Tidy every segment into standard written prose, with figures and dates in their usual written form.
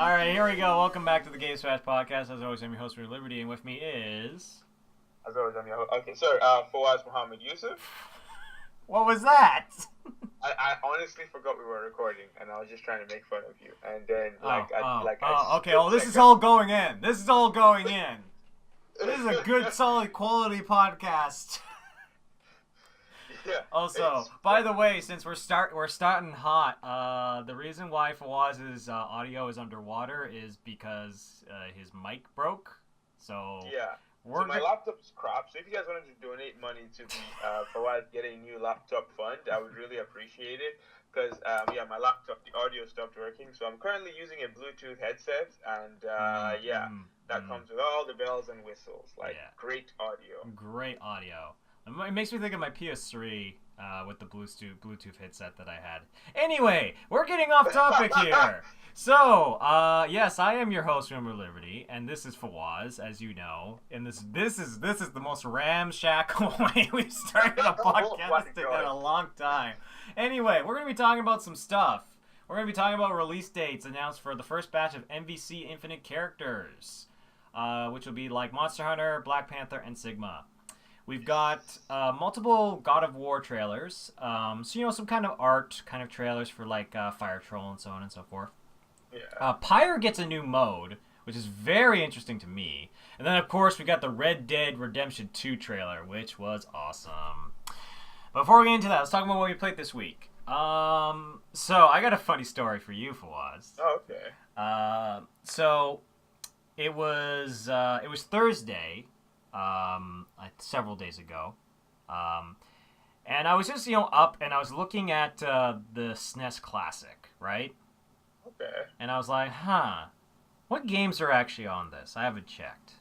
All right, here we go. Welcome back to the Game Smash Podcast. As always, I'm your host, Liberty, and with me is... As always, I'm your host. Okay, sorry, Fawaz Muhammad Yusuf. What was that? I honestly forgot we were recording, and I was just trying to make fun of you. And then, okay, well, this is all going in. This is all going in. This is a good, solid, quality podcast. Yeah. Also, by the way, since we're starting hot, the reason why Fawaz's audio is underwater is because his mic broke. So yeah. So my laptop's crap. So if you guys wanted to donate money to the Fawaz get a new laptop fund, I would really appreciate it. Because my laptop, the audio stopped working. So I'm currently using a Bluetooth headset, and that comes with all the bells and whistles. Great audio. Great audio. It makes me think of my PS3 with the Bluetooth headset that I had. Anyway, we're getting off topic here. So, yes, I am your host, Remember Liberty, and this is Fawaz, as you know. And this is the most ramshackle way we've started a podcast in a long time. Anyway, we're going to be talking about some stuff. We're going to be talking about release dates announced for the first batch of MVC Infinite characters, which will be like Monster Hunter, Black Panther, and Sigma. We've got multiple God of War trailers, so some kind of art kind of trailers for like Fire Troll and so on and so forth. Yeah. Pyre gets a new mode, which is very interesting to me. And then, of course, we got the Red Dead Redemption 2 trailer, which was awesome. Before we get into that, let's talk about what we played this week. So I got a funny story for you, Fawaz. Oh, okay. So it was Thursday. Several days ago, and I was just up and I was looking at the SNES Classic, right? Okay. And I was like, what games are actually on this? I haven't checked.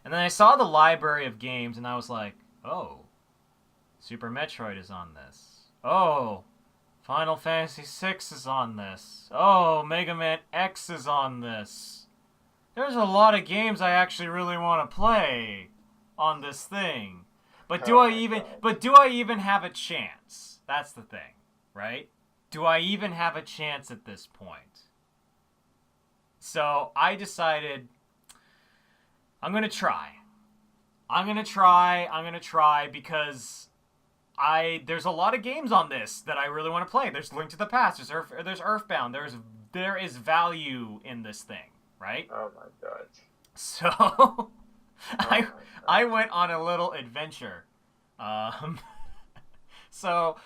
And then I saw the library of games, and I was like, oh, Super Metroid is on this. Oh, Final Fantasy VI is on this. Oh, Mega Man X is on this. There's a lot of games I actually really want to play on this thing. But do I even have a chance? That's the thing, right? Do I even have a chance at this point? So I decided I'm going to try. I'm going to try because there's a lot of games on this that I really want to play. There's Link to the Past, there's Earthbound, there is value in this thing. Right? Oh my god. So I went on a little adventure. So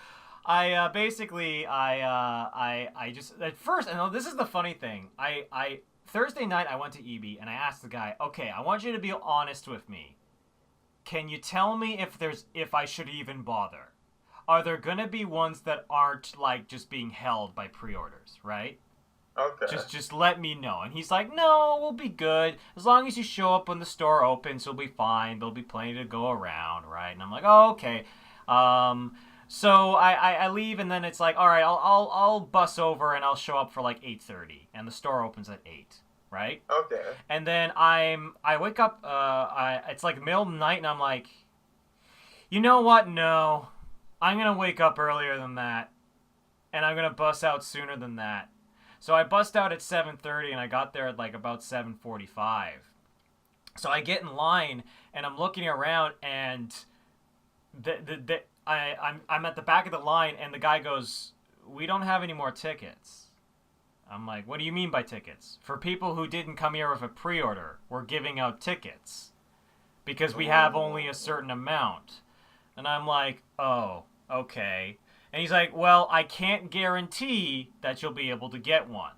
I basically just at first, and this is the funny thing. I Thursday night I went to EB and I asked the guy, "Okay, I want you to be honest with me. Can you tell me if I should even bother? Are there going to be ones that aren't like just being held by pre-orders, right?" Okay. Just let me know. And he's like, no, we'll be good. As long as you show up when the store opens, you'll be fine. There'll be plenty to go around, right? And I'm like, oh, okay. So I leave, and then it's like, all right, I'll bus over, and I'll show up for like 8:30, and the store opens at 8, right? Okay. And then I wake up, it's like middle of the night, and I'm like, you know what? No. I'm going to wake up earlier than that, and I'm going to bus out sooner than that. So I bust out at 7:30 and I got there at like about 7:45. So I get in line and I'm looking around and I'm at the back of the line and the guy goes, "We don't have any more tickets." I'm like, "What do you mean by tickets? For people who didn't come here with a pre-order, we're giving out tickets because we have only a certain amount." And I'm like, "Oh, okay." And he's like, well, I can't guarantee that you'll be able to get one.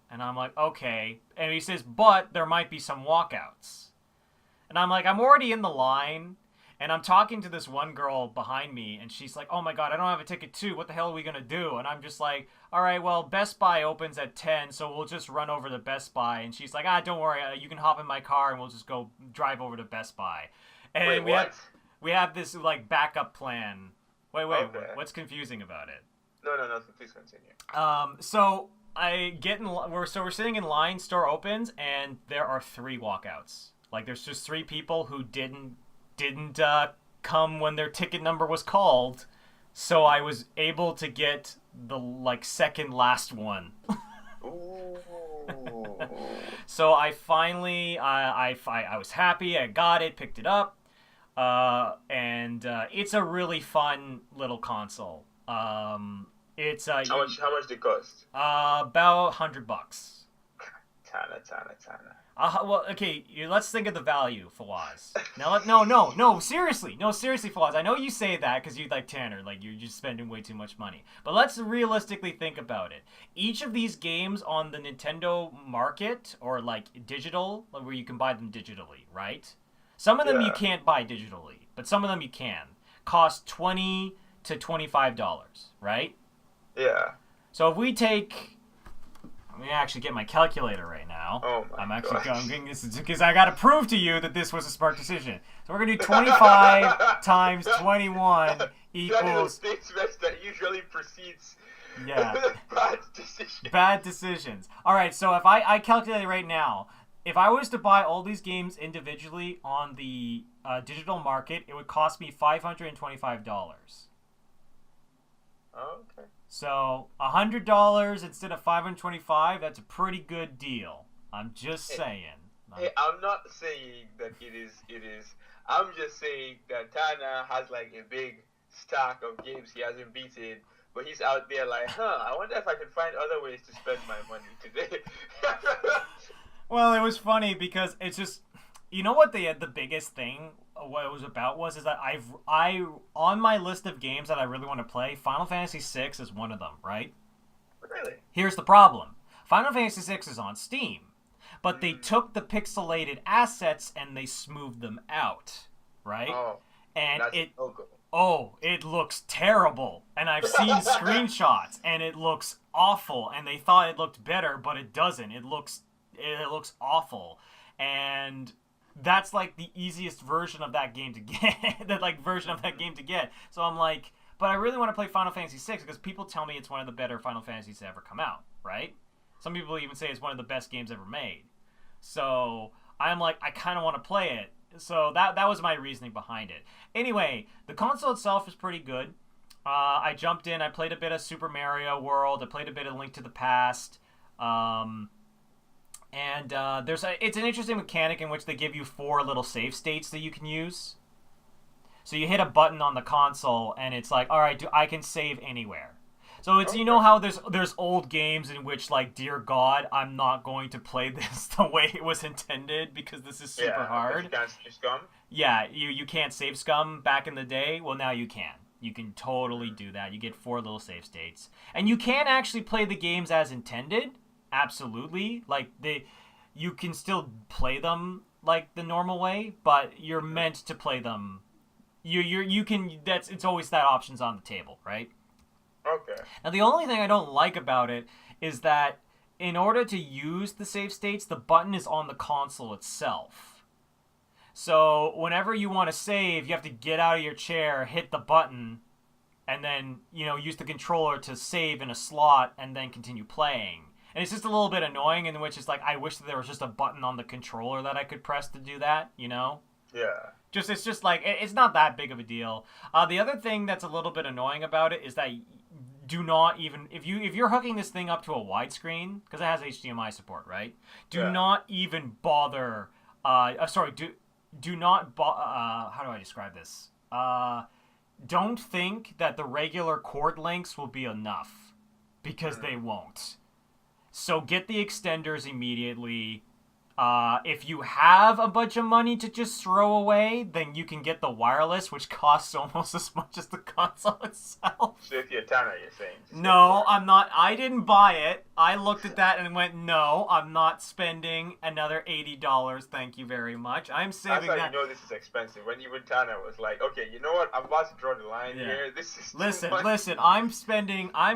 And I'm like, okay. And he says, but there might be some walkouts. And I'm like, I'm already in the line. And I'm talking to this one girl behind me. And she's like, oh my God, I don't have a ticket too. What the hell are we going to do? And I'm just like, all right, well, Best Buy opens at 10. So we'll just run over to Best Buy. And she's like, don't worry. You can hop in my car and we'll just go drive over to Best Buy. And Wait, we have this like backup plan. Wait, okay. What's confusing about it? No, please continue. So I get we're sitting in line, store opens, and there are 3 walkouts. Like there's just 3 people who didn't come when their ticket number was called, so I was able to get the like second last one. Ooh. So I finally, I was happy. I got it, picked it up, and it's a really fun little console. It's How much did it cost? about $100. Tana. Well, okay, let's think of the value, Fawaz. Now, no, seriously, Fawaz. I know you say that because you like Tanner, like you're just spending way too much money. But let's realistically think about it. Each of these games on the Nintendo market, or like digital, where you can buy them digitally, right? Some of them you can't buy digitally, but some of them you can. Cost $20 to $25, right? Yeah. So if we take... Let me actually get my calculator right now. Oh my I'm actually gosh. going this because I got to prove to you that this was a smart decision. So we're gonna do 25 times 21 That equals statement that usually precedes yeah bad decision. bad decisions. All right, so if I calculate right now, if I was to buy all these games individually on the digital market, it would cost me $525. Oh, okay. So $100 instead of $525. That's a pretty good deal. I'm just saying. Hey, I'm not saying that it is. I'm just saying that Tana has like a big stack of games he hasn't beaten, but he's out there like, I wonder if I can find other ways to spend my money today. Well, it was funny because it's just, you know what the biggest thing what it was about is that I on my list of games that I really want to play, Final Fantasy VI is one of them, right? Really? Here's the problem. Final Fantasy VI is on Steam, but they took the pixelated assets and they smoothed them out, right? Oh, and that's it local. Oh, it looks terrible. And I've seen screenshots and it looks awful, and they thought it looked better, but it doesn't. It looks awful. And that's like the easiest version of that game to get. So I'm like, but I really want to play Final Fantasy VI because people tell me it's one of the better Final Fantasies to ever come out, right? Some people even say it's one of the best games ever made. So I'm like, I kind of want to play it. So that was my reasoning behind it. Anyway, the console itself is pretty good. I jumped in. I played a bit of Super Mario World. I played a bit of Link to the Past. It's an interesting mechanic in which they give you 4 little save states that you can use. So you hit a button on the console, and it's like, all right, I can save anywhere. So it's, you know how there's old games in which, like, dear God, I'm not going to play this the way it was intended because this is super hard. You can't save scum. Yeah, you can't save scum back in the day. Well, now you can. You can totally do that. You get 4 little save states. And you can actually play the games as intended. Absolutely. Like, you can still play them like the normal way, but you're meant to play them. You can, it's always that option's on the table, right? Okay. Now, the only thing I don't like about it is that in order to use the save states, the button is on the console itself. So whenever you want to save, you have to get out of your chair, hit the button, and then, use the controller to save in a slot and then continue playing. And it's just a little bit annoying, in which it's like, I wish that there was just a button on the controller that I could press to do that, Yeah. It's just like, it's not that big of a deal. The other thing that's a little bit annoying about it is that do not even, if you're hooking this thing up to a widescreen, because it has HDMI support, right? Do not even bother, do not, how do I describe this? Don't think that the regular cord lengths will be enough, because they won't. So get the extenders immediately. If you have a bunch of money to just throw away, then you can get the wireless, which costs almost as much as the console itself. So if you're Tana, you're saying? No, I'm not. I didn't buy it. I looked at that and went, no, I'm not spending another $80. Thank you very much. I'm saving that. That's how you know this is expensive. When even Tana was like, okay, you know what? I'm about to draw the line here. This is Listen, I'm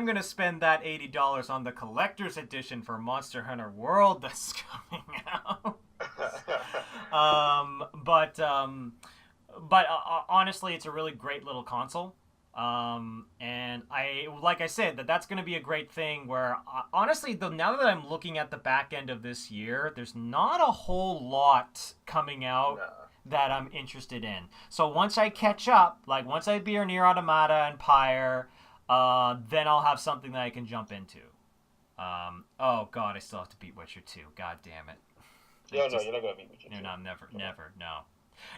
going to spend that $80 on the collector's edition for Monster Hunter World that's coming out. Honestly, it's a really great little console. And like I said, that's going to be a great thing where, honestly, though, now that I'm looking at the back end of this year, there's not a whole lot coming out that I'm interested in. So once I catch up, like once I beat Nier Automata and Pyre, then I'll have something that I can jump into. Oh God, I still have to beat Witcher 2. God damn it. Yeah, no, you're not gonna beat Witcher 2. No, never, no.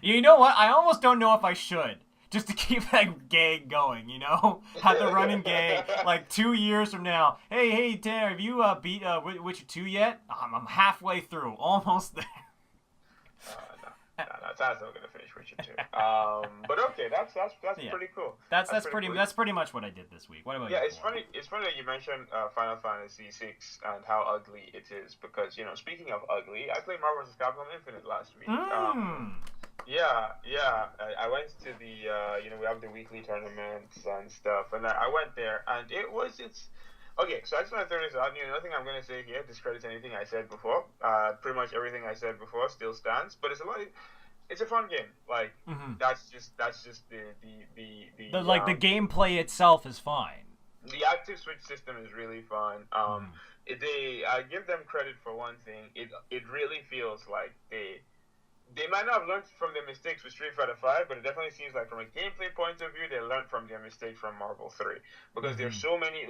You know what? I almost don't know if I should. Just to keep that gag going, you know? Have the running gag, like 2 years from now. Hey, Tanner, have you beat Witcher 2 yet? I'm halfway through. Almost there. No, that's not gonna finish Witcher 2. But okay, that's Yeah. pretty cool. That's pretty much what I did this week. What about you? Yeah, it's funny. It's funny that you mentioned Final Fantasy VI and how ugly it is because speaking of ugly, I played Marvel vs. Capcom Infinite last week. Yeah. I went to the we have the weekly tournaments and stuff, and I went there, and it's okay. So I just want to throw this out. Nothing I'm gonna say here discredits anything I said before. Pretty much everything I said before still stands, but it's a fun game. Like that's just the the gameplay itself is fine. The active switch system is really fun. I give them credit for one thing. It really feels like they might not have learned from their mistakes with Street Fighter V, but it definitely seems like from a gameplay point of view, they learned from their mistakes from Marvel 3. Because there's so many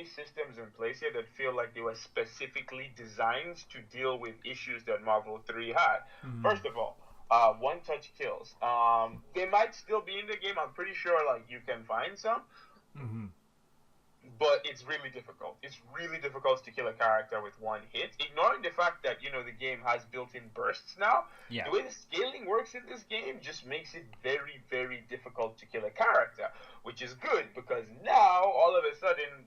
systems in place here that feel like they were specifically designed to deal with issues that Marvel 3 had. First of all, one-touch kills. They might still be in the game. I'm pretty sure you can find some. But it's really difficult. It's really difficult to kill a character with one hit. Ignoring the fact that, the game has built-in bursts now, the way the scaling works in this game just makes it very, very difficult to kill a character, which is good because now, all of a sudden,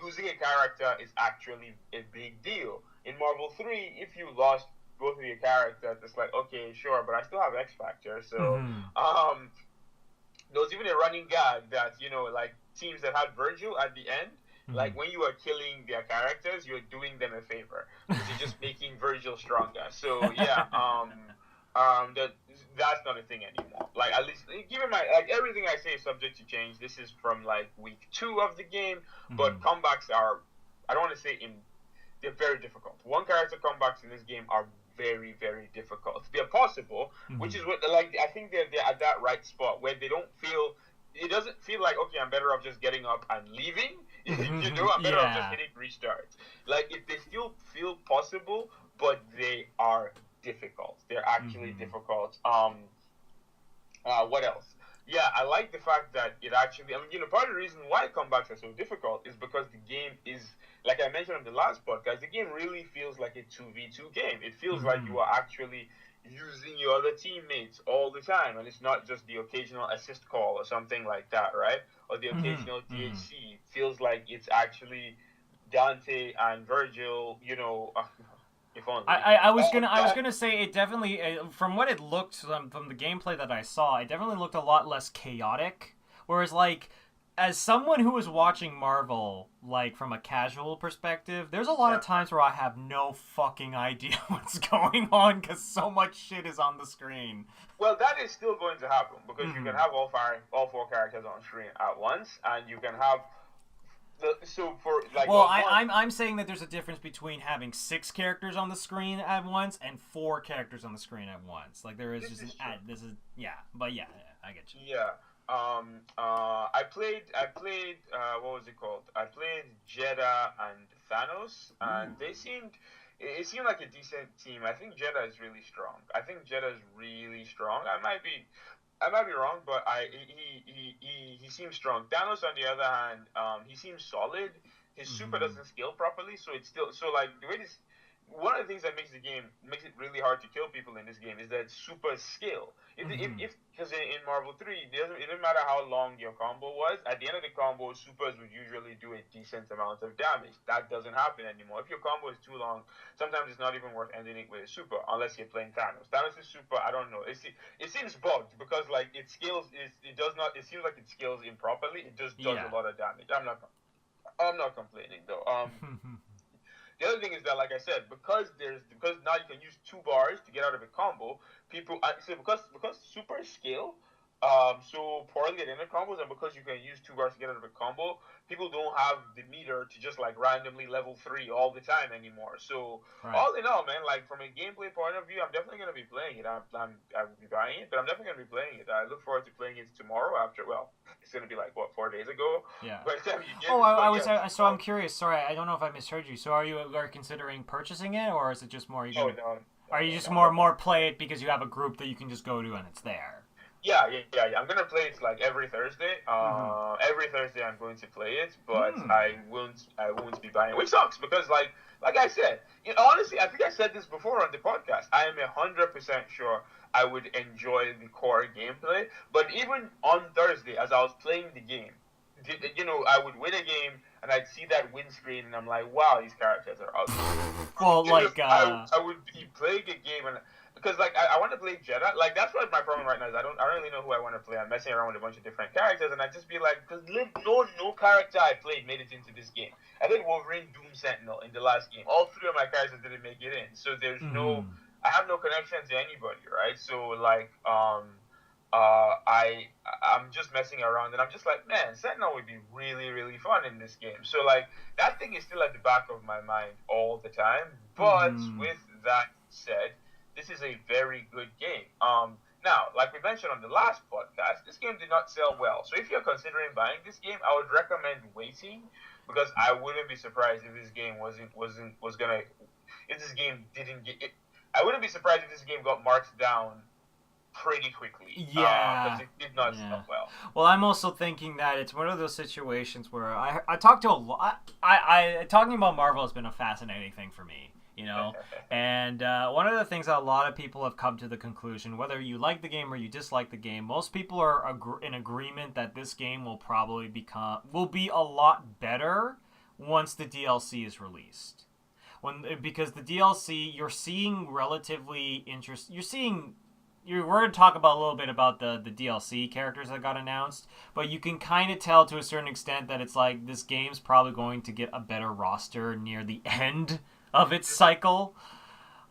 losing a character is actually a big deal. In Marvel 3, if you lost both of your characters, it's like, okay, sure, but I still have X Factor, so, there was even a running gag that, teams that had Virgil at the end, when you are killing their characters, you're doing them a favor because you're just making Virgil stronger. So yeah, that's not a thing anymore. At least given everything I say is subject to change. This is from week 2 of the game, but comebacks are, I don't want to say they're very difficult. One character comebacks in this game are very, very difficult. They're possible, which is what I think they're at that right spot where it doesn't feel like, okay, I'm better off just getting up and leaving. I'm better off just hitting restart. If they still feel possible, but they are difficult. They're actually difficult. What else? Yeah, I like the fact that it actually, part of the reason why comebacks are so difficult is because the game is, like I mentioned on the last podcast, the game really feels like a 2v2 game. It feels like you are actually using your other teammates all the time, and it's not just the occasional assist call or something like that, right? Or the occasional DHC. It feels like it's actually Dante and Virgil, if only. I was gonna say it definitely, from what it looked from the gameplay that I saw, it definitely looked a lot less chaotic. Whereas as someone who is watching Marvel, from a casual perspective, there's a lot of times where I have no fucking idea what's going on because so much shit is on the screen. Well, that is still going to happen because you can have all 4 characters on screen at once, and you can have I'm saying that there's a difference between having 6 characters on the screen at once and 4 characters on the screen at once. There is I get you. Yeah. I played what was it called? I played Jeddah and Thanos, and it seemed like a decent team. I think Jeddah is really strong. I might be wrong, but he seems strong. Thanos, on the other hand, he seems solid. His super doesn't scale properly, so it's still the way this. One of the things that makes it really hard to kill people in this game is that super skill. Because in Marvel 3, it doesn't matter how long your combo was. At the end of the combo, supers would usually do a decent amount of damage. That doesn't happen anymore. If your combo is too long, sometimes it's not even worth ending it with a super unless you're playing Thanos. Thanos' super, I don't know. It seems bugged because it scales. It does not. It seems like it scales improperly. It just does a lot of damage. I'm not complaining though. The other thing is that, like I said, because now you can use 2 bars to get out of a combo, because super scale, So poorly at inner combos, and because you can use two bars to get out of a combo, people don't have the meter to just like randomly level 3 all the time anymore. So Right. all in all, man, like from a gameplay point of view, I'm definitely gonna be playing it. I will be buying it, but I'm definitely gonna be playing it. I look forward to playing it tomorrow. After well, it's gonna be like what 4 days ago, Yeah. but you get Oh, it. I But was yeah, so I'm curious. Sorry, I don't know if I misheard you. So are considering purchasing it, or is it just more you oh gonna? no, no, Are you no, just no, no. more play it because you have a group that you can just go to and it's there? Yeah. I'm gonna play it like every Thursday. Mm-hmm. Every Thursday I'm going to play it, but Hmm. I won't be buying it, which sucks because like I said, honestly, I think I said this before on the podcast. I am 100% sure I would enjoy the core gameplay, but even on Thursday, as I was playing the game, I would win a game and I'd see that win screen and I'm like, wow, these characters are ugly. Well, like I would be playing a game and because like I want to play Jedi. Like that's what my problem right now is. I don't really know who I want to play. I'm messing around with a bunch of different characters, and I just be like, because no character I played made it into this game. I think Wolverine, Doom, Sentinel in the last game. All three of my characters didn't make it in, so there's no. mm-hmm. I have no connection to anybody, right? So like I'm just messing around, and I'm just like, man, Sentinel would be really really fun in this game. So like that thing is still at the back of my mind all the time. But Mm-hmm. with that said, this is a very good game. Now, like we mentioned on the last podcast, this game did not sell well. So if you're considering buying this game, I would recommend waiting because I wouldn't be surprised if this game was gonna if this game didn't get it. I wouldn't be surprised if this game got marked down pretty quickly because Yeah. it did not Yeah. sell well. Well, I'm also thinking that it's one of those situations where I talked to a lot. I talking about Marvel has been a fascinating thing for me, you know. And one of the things that a lot of people have come to the conclusion, whether you like the game or you dislike the game, most people are in agreement that this game will be a lot better once the DLC is released. Because the DLC, you're seeing relatively interest. We're going to talk about a little bit about the DLC characters that got announced, but you can kind of tell to a certain extent that it's like this game's probably going to get a better roster near the end of its cycle.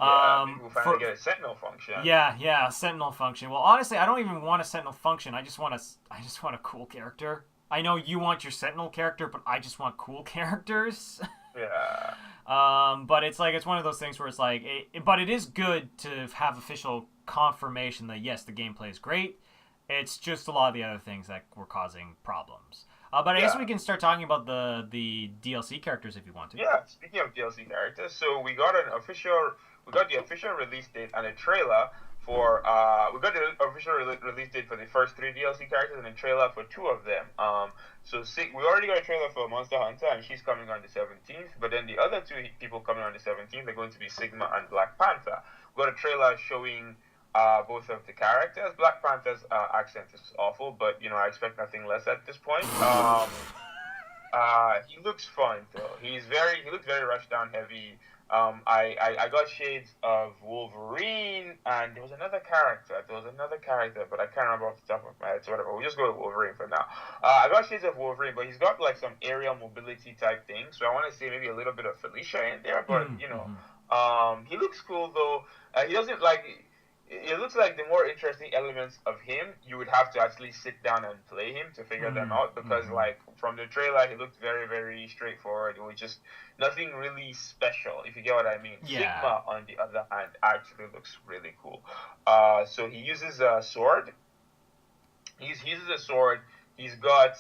Yeah, maybe we'll finally For get a Sentinel function. yeah, Sentinel function. Well, honestly, I don't even want a Sentinel function. I just want a cool character. I know you want your Sentinel character, but I just want cool characters. Yeah. But it's one of those things where it's like, but it is good to have official confirmation that yes, the gameplay is great. It's just a lot of the other things that were causing problems. But I guess we Yeah. can start talking about the DLC characters if you want to. Yeah, speaking of DLC characters, so we got the official release date and a trailer for we got the official release date for the first three DLC characters and a trailer for two of them. We already got a trailer for Monster Hunter and she's coming on the 17th, but then the other two people coming on the 17th are going to be Sigma and Black Panther. We got a trailer showing both of the characters. Black Panther's accent is awful, but I expect nothing less at this point. He looks fun though. He looks very rushdown heavy. I got shades of Wolverine, and there was another character. But I can't remember off the top of my head. So whatever, we'll just go with Wolverine for now. I got shades of Wolverine, but he's got like some aerial mobility type thing. So I want to say maybe a little bit of Felicia in there. But Mm-hmm. he looks cool though. He doesn't like. It looks like the more interesting elements of him, you would have to actually sit down and play him to figure them out. Because Mm-hmm. like from the trailer, he looked very very straightforward. It was just nothing really special, if you get what I mean. Yeah. Sigma, on the other hand, actually looks really cool. So he uses a sword. He uses a sword. He's got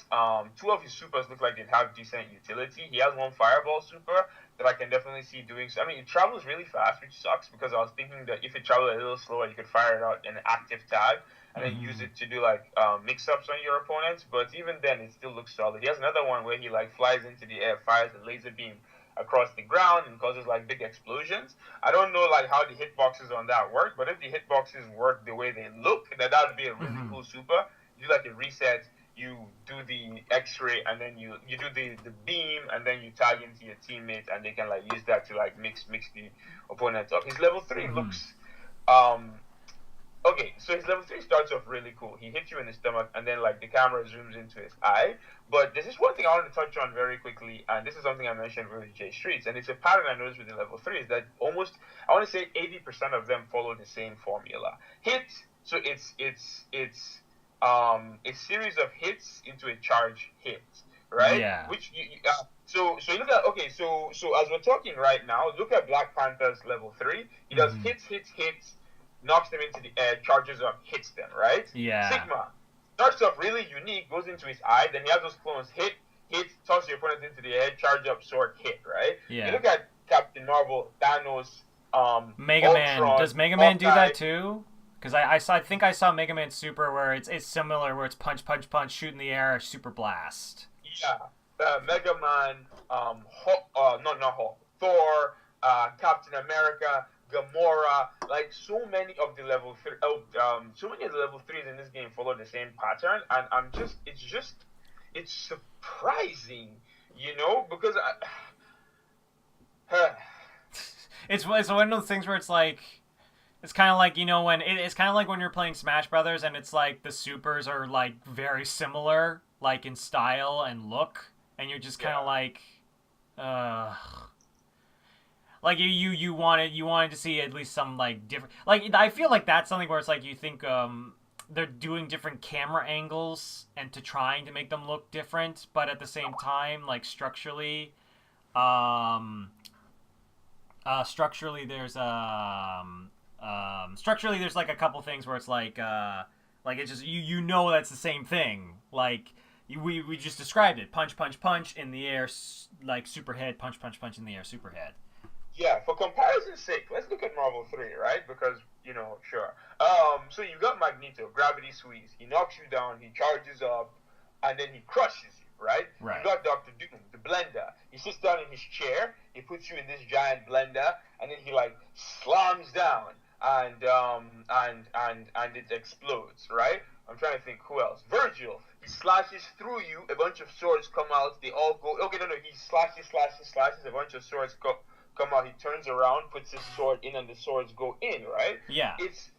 two of his supers look like they have decent utility. He has one fireball super that I can definitely see doing so. I mean, it travels really fast, which sucks because I was thinking that if it traveled a little slower, you could fire it out in an active tag and then use Mm-hmm. it to do like mix-ups on your opponents. But even then, it still looks solid. He has another one where he like flies into the air, fires a laser beam across the ground and causes like big explosions. I don't know like how the hitboxes on that work, but if the hitboxes work the way they look, then that would be a really Mm-hmm. cool super. You do like a reset, you do the X-ray, and then you do the beam, and then you tag into your teammates, and they can like use that to like mix the opponents up. His level 3 Mm-hmm. looks um okay, so his level 3 starts off really cool. He hits you in the stomach, and then like the camera zooms into his eye. But there's just one thing I want to touch on very quickly, and this is something I mentioned with J Streets, and it's a pattern I noticed with the level 3 is that almost I want to say 80% of them follow the same formula. Hit, so it's a series of hits into a charge hit, right? Yeah. Which so you look at, okay, so as we're talking right now, look at Black Panther's level 3. He does Mhm. hits, knocks them into the air, charges up, hits them, right? Yeah. Sigma starts off really unique, goes into his eye, then he has those clones hit, toss your opponent into the air, charge up, sword, hit, right? You Yeah. look at Captain Marvel, Thanos, Mega Man. Ultron, Does Mega Man do Hawkeye. that too? Because I think I saw Mega Man Super where it's similar, where it's punch, punch, punch, shoot in the air, super blast. Yeah, Mega Man, not Hulk, Thor, Captain America, Gamora, like so many of the level three, so many of the level threes in this game follow the same pattern, and it's surprising, because It's one of those things where it's like it's kind of like when it's kind of like when you're playing Smash Brothers and it's like the supers are like very similar, like in style and look, and you're just kind of like, uh, like you wanted to see at least some like different. Like I feel like that's something where it's like you think they're doing different camera angles and to trying to make them look different, but at the same time like um structurally there's like a couple things where it's like it's just you that's the same thing, like we just described it, punch punch punch in the air, like super head, punch punch punch in the air, super head. yeah, for comparison's sake, let's look at Marvel 3, right? Because, sure. So you got Magneto, Gravity Squeeze. He knocks you down, he charges up, and then he crushes you, right? Right. You got Doctor Doom, the blender. He sits down in his chair, he puts you in this giant blender, and then he like slams down and it explodes, right? I'm trying to think who else. Virgil, he slashes through you, a bunch of swords come out, they all go, okay, no, he slashes, a bunch of swords come out, he turns around, puts his sword in, and the swords go in, right? Yeah. It's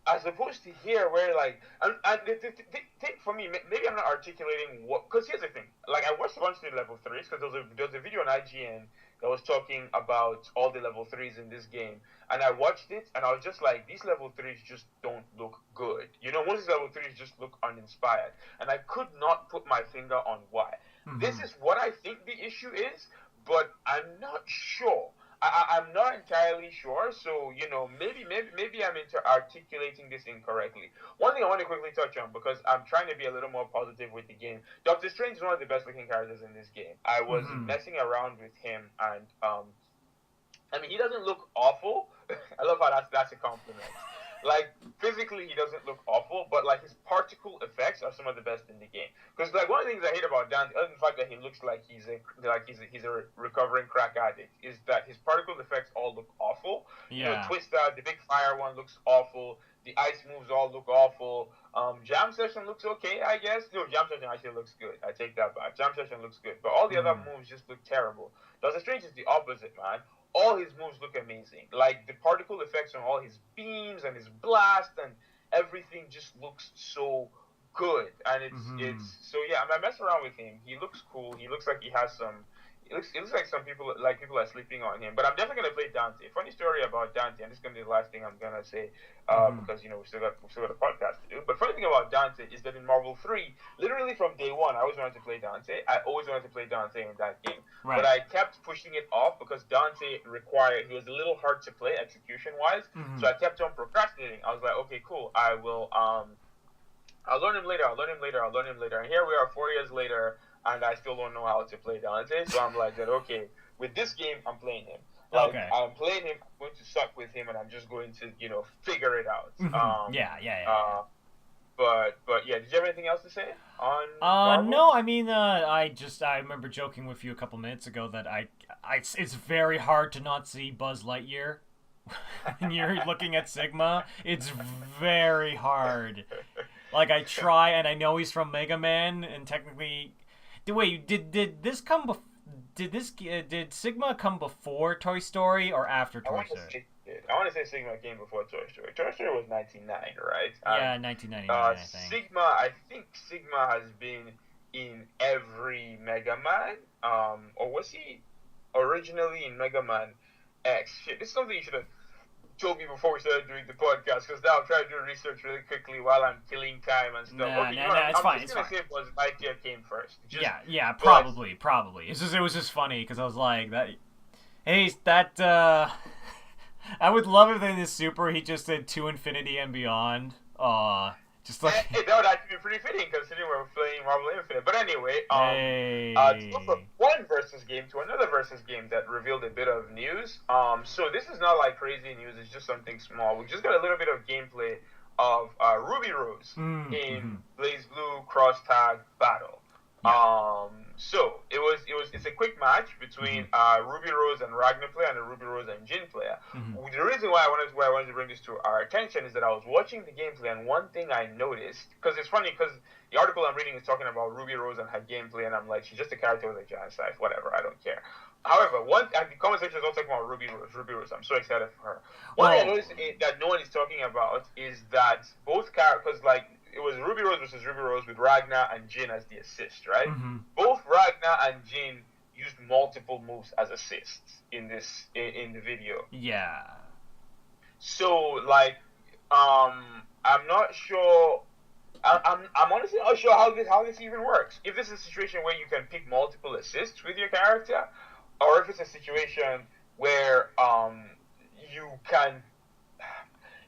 as opposed to here where like, and the thing for me, maybe I'm not articulating what, because here's the thing, like I watched a bunch of the level 3s, because there was a video on IGN that was talking about all the level 3s in this game, and I watched it, and I was just like, these level 3s just don't look good. Most of these level 3s just look uninspired, and I could not put my finger on why. Mm-hmm. This is what I think the issue is, but I'm not sure. I'm not entirely sure, so maybe I'm articulating this incorrectly. One thing I want to quickly touch on, because I'm trying to be a little more positive with the game. Doctor Strange is one of the best looking characters in this game. I was messing around with him, and he doesn't look awful. I love how that's a compliment. Like, physically, he doesn't look awful, but like his particle effects are some of the best in the game. Because like one of the things I hate about Dante, other than the fact that he looks like he's a recovering crack addict, is that his particle effects all look awful. Yeah. Twister, the big fire one looks awful. The ice moves all look awful. Jam Session looks okay, I guess. No, Jam Session actually looks good. I take that back. Jam Session looks good, but all the other moves just look terrible. Doctor Strange is the opposite, man. All his moves look amazing. Like, the particle effects on all his beams and his blast and everything just looks so good. And it's so yeah, I mess around with him. He looks cool. He looks like he has some. It looks like people are sleeping on him. But I'm definitely gonna play Dante. Funny story about Dante, and this is gonna be the last thing I'm gonna say, because we still got a podcast to do. But funny thing about Dante is that in Marvel 3, literally from day one, I always wanted to play Dante. I always wanted to play Dante in that game. Right. But I kept pushing it off because Dante he was a little hard to play execution wise. So I kept on procrastinating. I was like, okay, cool. I will I'll learn him later. And here we are 4 years later, and I still don't know how to play Dante. So I'm like, okay, with this game, I'm playing him. Like, okay. I'm playing him, I'm going to suck with him, and I'm just going to, figure it out. Yeah. But yeah, did you have anything else to say on Marvel? No, I remember joking with you a couple minutes ago that it's very hard to not see Buzz Lightyear when you're looking at Sigma. It's very hard. Like, I try, and I know he's from Mega Man, and technically, did this come before? Did Sigma come before Toy Story or after Toy Story? I want to say Sigma came before Toy Story. Toy Story was 1999, right? Yeah, 1999, I think. I think Sigma has been in every Mega Man. Or was he originally in Mega Man X? Shit, this is something you should have told me before we started doing the podcast, because now I'm trying to do research really quickly while I'm killing time and stuff. Nah, Okay, nah, nah, it's I'm fine, just it's gonna fine. say was Lightyear came first. Just, Yeah, but probably. It was just funny because I was like that. Hey, that I would love if in this super he just said to infinity and beyond. Just like that would actually be pretty fitting considering we're playing Marvel Infinite. But anyway, to go from hey. one versus game to another versus game that revealed a bit of news. So this is not like crazy news. It's just something small. We just got a little bit of gameplay of Ruby Rose in Blaze Blue Cross Tag Battle. Yeah. So it's a quick match between Ruby Rose and Ragnar player and a Ruby Rose and Jin player. The reason why I wanted to bring this to our attention is that I was watching the gameplay, and one thing I noticed, because it's funny, because the article I'm reading is talking about Ruby Rose and her gameplay, and I'm like, she's just a character with a giant scythe, whatever, I don't care. However, the conversation is all talking about Ruby Rose. I'm so excited for her. One thing I noticed that no one is talking about is that both characters, like, it was Ruby Rose versus Ruby Rose with Ragnar and Jin as the assist, right? Both Ragnar and Jin used multiple moves as assists in the video. Yeah. So like, I'm not sure. I'm honestly not sure how this even works. If this is a situation where you can pick multiple assists with your character, or if it's a situation where you can.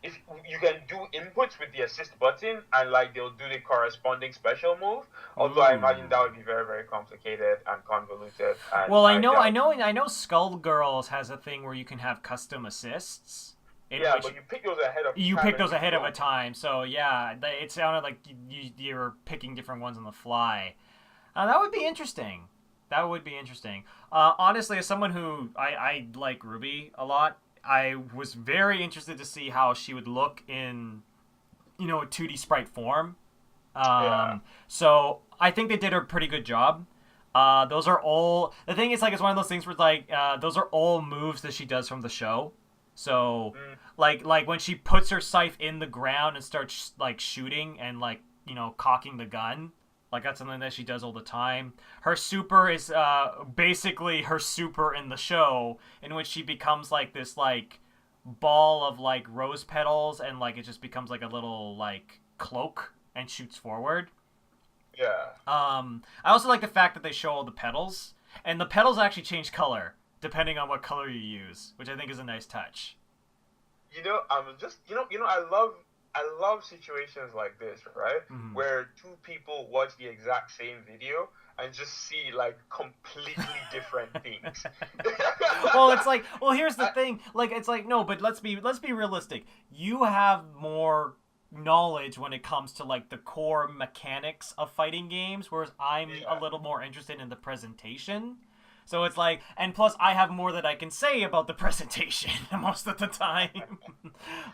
If you can do inputs with the assist button and like they'll do the corresponding special move, although I imagine that would be very, very complicated and convoluted. And well, I know Skullgirls has a thing where you can have custom assists. Yeah, but you pick those ahead of time. You pick those ahead of a time, so yeah, it sounded like you were picking different ones on the fly. That would be interesting. Honestly, as someone who I like Ruby a lot, I was very interested to see how she would look in, a 2D sprite form. So I think they did a pretty good job. Those are all... The thing is, like, it's one of those things where, like, those are all moves that she does from the show. So, like when she puts her scythe in the ground and starts, like, shooting and, like, cocking the gun... Like, that's something that she does all the time. Her super is basically her super in the show, in which she becomes, like, this, like, ball of, like, rose petals, and, like, it just becomes, like, a little, like, cloak and shoots forward. Yeah. I also like the fact that they show all the petals, and the petals actually change color, depending on what color you use, which I think is a nice touch. I love situations like this, right? Where two people watch the exact same video and just see like completely different things. Here's the thing. Like, it's like, no, but let's be realistic. You have more knowledge when it comes to like the core mechanics of fighting games, whereas I'm a little more interested in the presentation. So it's like, and plus I have more that I can say about the presentation most of the time.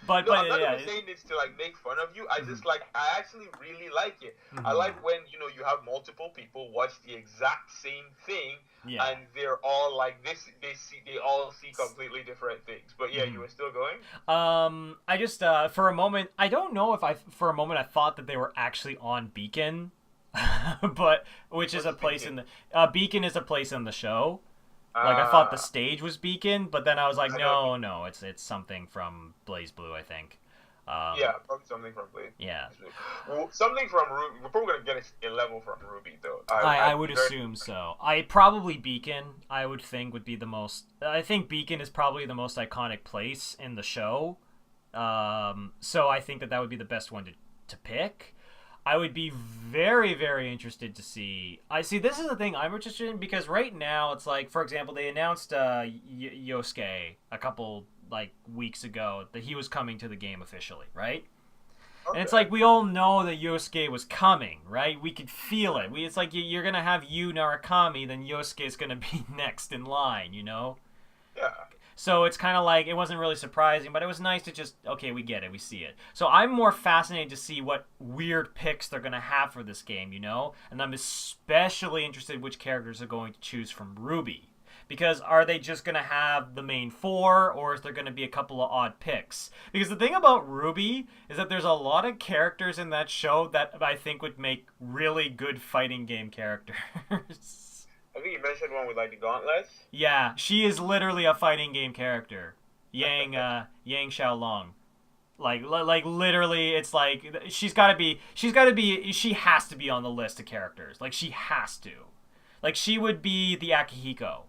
I'm not even saying this to like make fun of you. I just I actually really like it. I like when you have multiple people watch the exact same thing, and they're all like this. They all see completely different things. But yeah, you were still going. I just for a moment, I don't know if I thought that they were actually on Beacon. But is a place Beacon? In the Beacon is a place in the show. Like, I thought the stage was Beacon, but then I was like, no, it's something from Blaze Blue, I think. Probably something from Blaze. Yeah, something from Ruby. We're probably gonna get a level from Ruby though. I would assume so. Probably Beacon. I would think would be the most. I think Beacon is probably the most iconic place in the show. So I think that would be the best one to pick. I would be very, very interested to see. This is the thing I'm interested in, because right now it's like, for example, they announced Yosuke a couple like weeks ago that he was coming to the game officially, right? Okay. And it's like, we all know that Yosuke was coming, right? We could feel it. It's like you're gonna have Yu Narukami, then Yosuke's gonna be next in line, Yeah. So it's kind of like, it wasn't really surprising, but it was nice to just, okay, we get it, we see it. So I'm more fascinated to see what weird picks they're going to have for this game, And I'm especially interested which characters are going to choose from Ruby. Because are they just going to have the main four, or is there going to be a couple of odd picks? Because the thing about Ruby is that there's a lot of characters in that show that I think would make really good fighting game characters. I think you mentioned one with like the gauntlets. Yeah, she is literally a fighting game character. Yang Xiaolong. Like literally, it's like she has to be on the list of characters. Like she has to. Like she would be the Akihiko.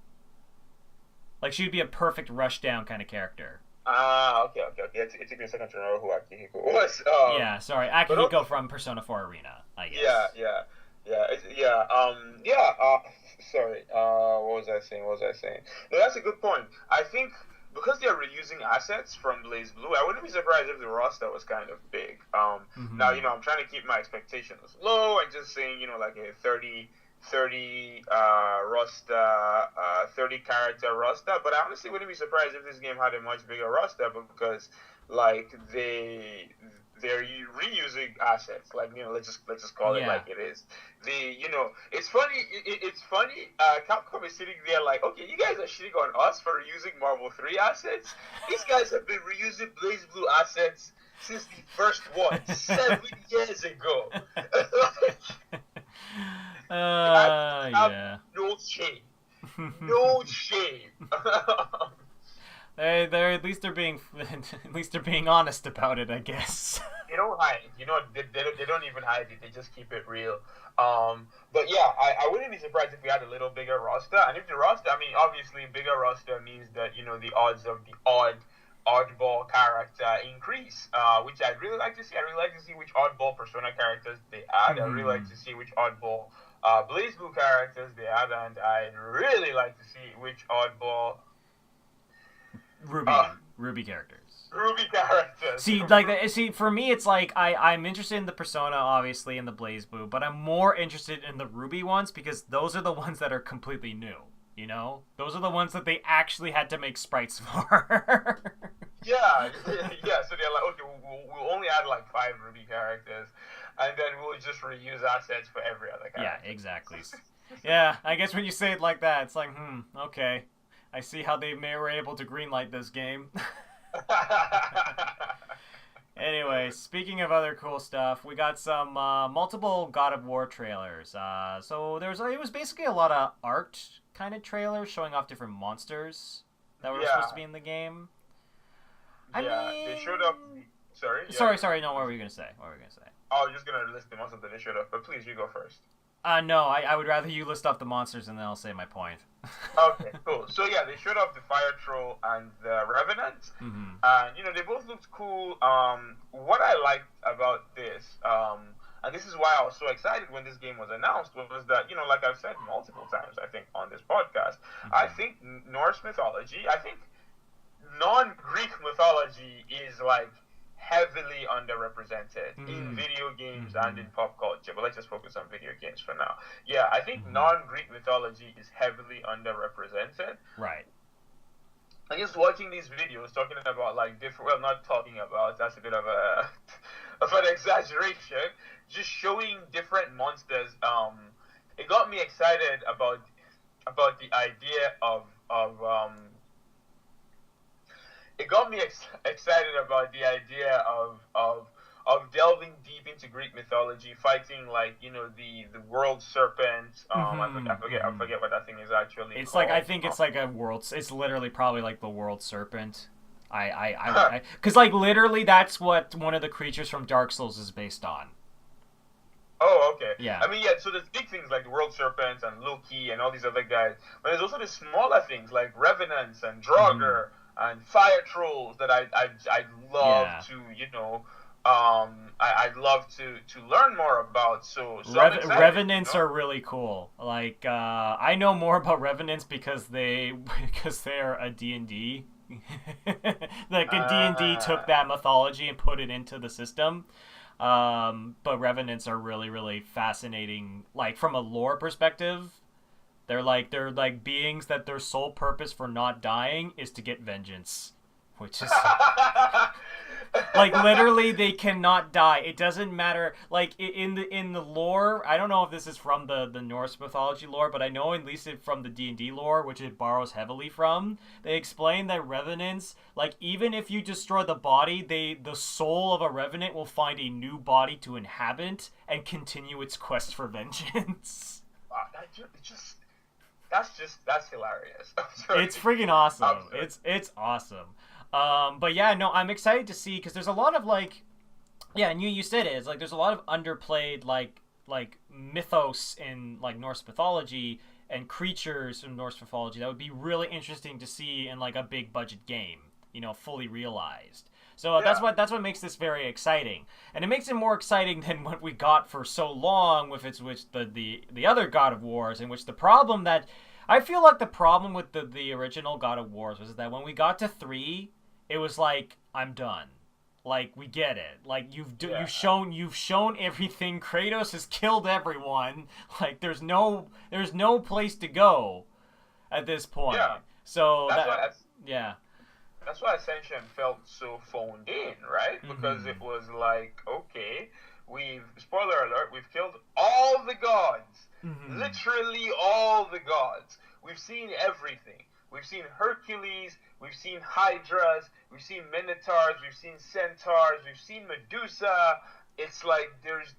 Like she would be a perfect rushdown kind of character. Okay. It took me a second to remember who Akihiko was. Yeah, sorry, Akihiko from Persona 4 Arena, I guess. Yeah. Sorry. What was I saying? No, that's a good point. I think because they're reusing assets from Blaze Blue, I wouldn't be surprised if the roster was kind of big. Now, I'm trying to keep my expectations low and just saying, like a 30 roster, 30 character roster, but I honestly wouldn't be surprised if this game had a much bigger roster because like they're reusing assets. Like let's just call it like it is. It's funny. It's funny. Capcom is sitting there like, okay, you guys are shitting on us for reusing Marvel 3 assets. These guys have been reusing Blaze Blue assets since the first one 7 years ago. Yeah. No shame. No shame. They're at least they're being honest about it, I guess. They don't hide. They don't even hide it. They just keep it real. But yeah, I wouldn't be surprised if we had a little bigger roster. And if the roster, obviously bigger roster means that the odds of the oddball character increase, which I'd really like to see. I really like to see which oddball Persona characters they add. I really like to see which oddball Blaze Blue characters they add, and I'd really like to see which oddball Ruby characters. Ruby characters. See, for me, it's like I'm interested in the Persona, obviously, and the Blaze Blue, but I'm more interested in the Ruby ones because those are the ones that are completely new. Those are the ones that they actually had to make sprites for. Yeah. So they're like, okay, we'll only add like 5 Ruby characters, and then we'll just reuse assets for every other character. Yeah, exactly. Yeah, I guess when you say it like that, it's like, okay. I see how they were able to greenlight this game. Anyway, speaking of other cool stuff, we got some multiple God of War trailers. So it was basically a lot of art kind of trailers showing off different monsters that were supposed to be in the game. They showed up. Sorry. Sorry. No, what were you gonna say? I was just gonna list the monsters that they showed up, but please, you go first. No, I would rather you list off the monsters and then I'll say my point. Okay, cool. So yeah, they showed off the Fire Troll and the Revenant, and they both looked cool. What I liked about this, and this is why I was so excited when this game was announced, was that like I've said multiple times, I think on this podcast, I think Norse mythology, I think non-Greek mythology is like heavily underrepresented in video games and in pop culture, but let's just focus on video games for now. Yeah, I think non-Greek mythology is heavily underrepresented. Right. And just watching these videos talking about like different, well, not talking about, that's a bit of an exaggeration, just showing different monsters, it got me excited about the idea of it got me excited about the idea of delving deep into Greek mythology, fighting like the world serpent. I forget what that thing is actually. It's called. like I think it's like a world. It's literally probably like the world serpent. Because like literally that's what one of the creatures from Dark Souls is based on. Oh, okay. Yeah. So there's big things like the world serpents and Loki and all these other guys, but there's also the smaller things like revenants and Draugr. And fire trolls that I'd love to I'd love to learn more about. So Revenants are really cool. Like I know more about Revenants because they're a D&D. Like D&D took that mythology and put it into the system. But Revenants are really, really fascinating. Like from a lore perspective. They're like beings that their sole purpose for not dying is to get vengeance, which is like literally they cannot die. It doesn't matter. Like in the lore, I don't know if this is from the Norse mythology lore, but I know at least from the D&D lore, which it borrows heavily from. They explain that revenants, like even if you destroy the body, the soul of a revenant will find a new body to inhabit and continue its quest for vengeance. Wow, that's hilarious. It's freaking awesome. It's awesome. But yeah, no, I'm excited to see because there's a lot of like, yeah, and you said it. It's like there's a lot of underplayed like mythos in like Norse mythology and creatures from Norse mythology that would be really interesting to see in like a big budget game, fully realized. So Yeah. that's what makes this very exciting, and it makes it more exciting than what we got for so long with its which the other God of Wars, in which the problem that I feel like the problem with the original God of Wars was that when we got to 3, it was like I'm done. Like we get it. Like Yeah. you've shown everything. Kratos has killed everyone. Like there's no place to go at this point. Yeah. So That's why that yeah. that's why Ascension felt so phoned in, right? Because Mm-hmm. it was like, okay, we've spoiler alert, we've killed all the gods. Mm-hmm. Literally all the gods. We've seen everything. We've seen Hercules, we've seen Hydras, we've seen Minotaurs, we've seen Centaurs, we've seen Medusa. It's like there's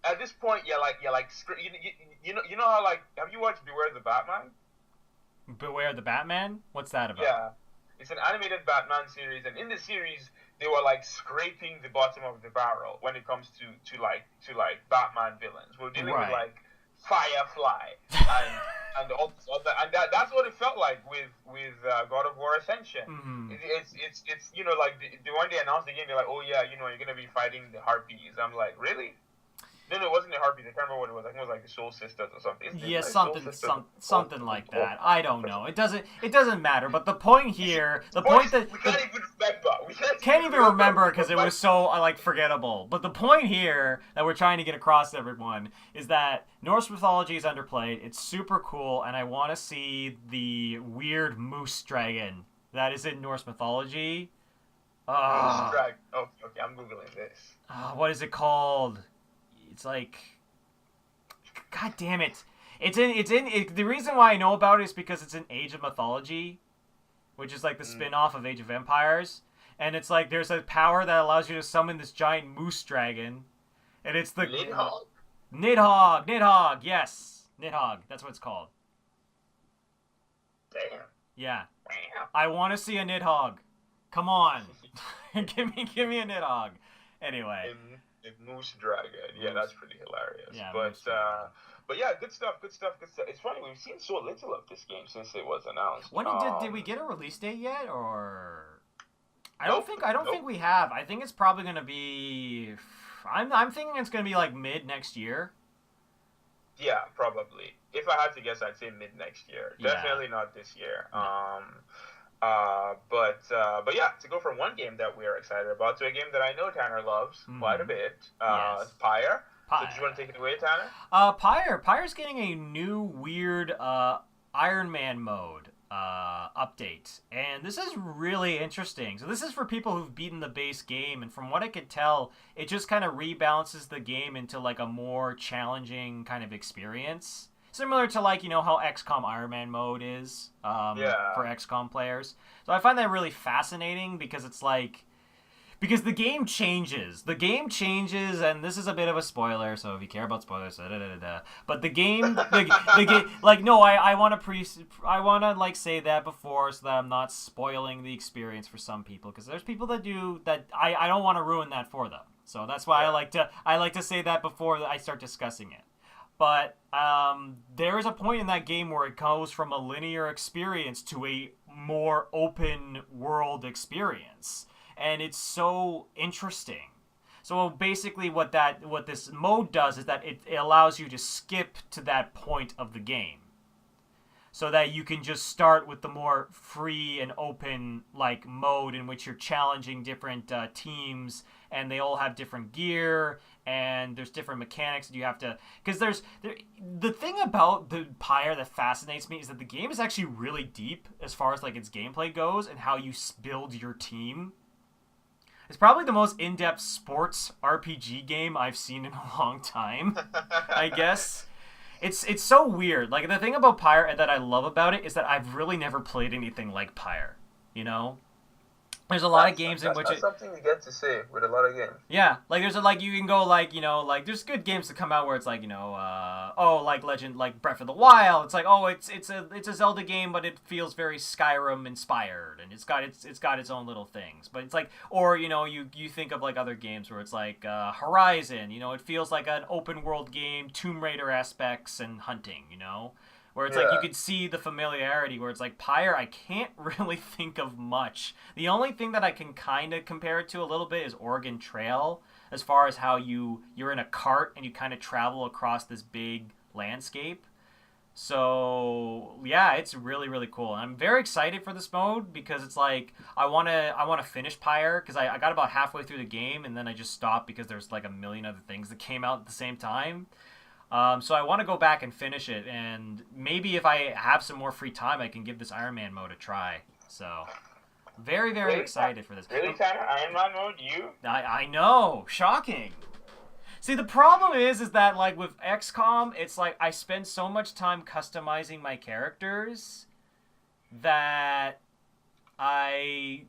at this point you know how like have you watched Beware the Batman? Beware the Batman. What's that about? Yeah. It's an animated Batman series, and in the series, they were like scraping the bottom of the barrel when it comes to Batman villains. We're dealing with Right. like Firefly and all this other, and that's what it felt like with God of War Ascension. Mm-hmm. It's like the one they announced the game, they're like, oh yeah, you're gonna be fighting the harpies. I'm like, really? No, it wasn't the harpies. I can't remember what it was. I think it was like the Soul Sisters or something. Yeah, Soul something Sisters? something like that. I don't know. It doesn't matter. But the point here, the point that we can't even remember. We can't even remember because it was so like forgettable. But the point here that we're trying to get across to everyone is that Norse mythology is underplayed. It's super cool, and I want to see the weird moose dragon that is in Norse mythology. Drag. Oh, okay. I'm googling this. What is it called? It's like, God damn it! The reason why I know about it is because it's in Age of Mythology, which is like the spin-off of Age of Empires. And it's like there's a power that allows you to summon this giant moose dragon. And it's the Nidhogg? Nidhogg, yes. Nidhogg, that's what it's called. Damn. Yeah. Wow. I want to see a Nidhogg. Come on. give me a Nidhogg. Anyway. A moose dragon. Yeah, that's pretty hilarious. Yeah, but yeah, good stuff. It's funny, we've seen so little of this game since it was announced. When did we get a release date yet, or I Nope, don't think we have. I think it's probably gonna be. I'm thinking it's gonna be like mid next year. Yeah, probably. If I had to guess, I'd say mid next year. Yeah. Definitely not this year. No. But yeah, to go from one game that we are excited about to a game that I know Tanner loves quite a bit. Yes. Pyre. So Pyre. do you want to take it away, Tanner? Pyre's getting a new weird Iron Man mode update, and this is really interesting. So this is for people who've beaten the base game, and from what I could tell, it just kind of rebalances the game into like a more challenging kind of experience. Similar to like, how XCOM Iron Man mode is for XCOM players. So I find that really fascinating because it's like, because the game changes. The game changes, and this is a bit of a spoiler, so if you care about spoilers, but the game, the game, like, no, I want to like say that before so that I'm not spoiling the experience for some people, because there's people that do that. I don't want to ruin that for them. So that's why I like to say that before I start discussing it. But there is a point in that game where it goes from a linear experience to a more open world experience. And it's so interesting. So basically what this mode does is that it allows you to skip to that point of the game. So that you can just start with the more free and open like mode in which you're challenging different teams, and they all have different gear, and there's different mechanics that you have to, because the thing about the Pyre that fascinates me is that the game is actually really deep as far as like its gameplay goes and how you build your team. It's probably the most in-depth sports RPG game I've seen in a long time, I guess. It's so weird. Like, the thing about Pyre that I love about it is that I've really never played anything like Pyre, There's a lot of games in That's which not it. something you get to say with a lot of games. Yeah, like there's a like you can go like like there's good games that come out where it's like like Legend like Breath of the Wild. It's like it's a Zelda game, but it feels very Skyrim inspired, and it's got its own little things. But it's like or you think of like other games where it's like Horizon. It feels like an open world game, Tomb Raider aspects and hunting. Where it's like you Yeah. could see the familiarity. Where it's like Pyre, I can't really think of much. The only thing that I can kind of compare it to a little bit is Oregon Trail, as far as how you're in a cart and you kind of travel across this big landscape. So yeah, it's really really cool. And I'm very excited for this mode because it's like I wanna finish Pyre because I got about halfway through the game and then I just stopped because there's like a million other things that came out at the same time. So I want to go back and finish it, and maybe if I have some more free time, I can give this Iron Man mode a try. So, very, very Really? excited for this. Really, Tanner? Iron Man mode? You? I know, shocking. See, the problem is that like with XCOM, it's like I spend so much time customizing my characters that I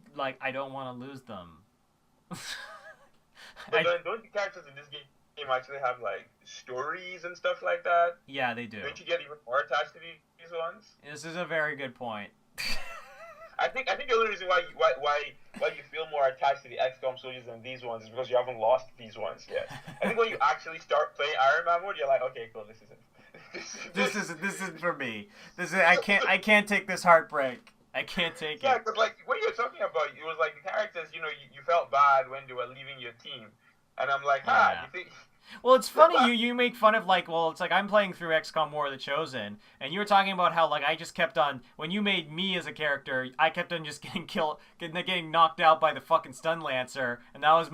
don't want to lose them. But don't the characters in this game actually have like stories and stuff like that? Yeah, they do. Don't you get even more attached to these ones? This is a very good point. I think the only reason why you feel more attached to the XCOM soldiers than these ones is because you haven't lost these ones yet. I think when you actually start playing Iron Man mode, you're like, okay, cool, this isn't. This isn't for me. I can't take this heartbreak. I can't take Yeah, it. because like what you're talking about, it was like the characters, you felt bad when they were leaving your team, and I'm like, Yeah. you think? Well, it's funny you make fun of like, well, it's like I'm playing through XCOM War of the Chosen, and you were talking about how like I just kept on when you made me as a character, I kept on just getting knocked out by the fucking stun lancer, and that was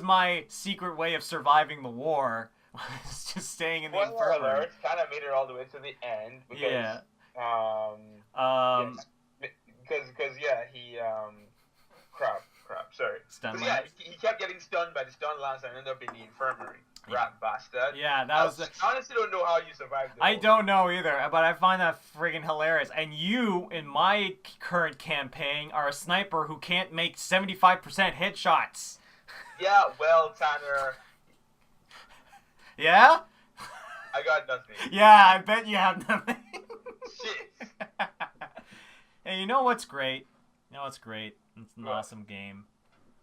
my secret way of surviving the war. Was just staying in the Spoiler infirmary. alert! Kind of made it all the way to the end because Yeah. yes, because yeah crap sorry Stun 'Cause, yeah lance. he kept getting stunned by the stun lance and ended up in the infirmary. Rat bastard. Yeah, that was. I honestly don't know how you survived. I don't know either, but I find that friggin' hilarious. And you, in my current campaign, are a sniper who can't make 75% headshots. Yeah, well, Tanner, Yeah? I got nothing. Yeah, I bet you have nothing. Shit. Hey, you know what's great? It's an What? awesome game.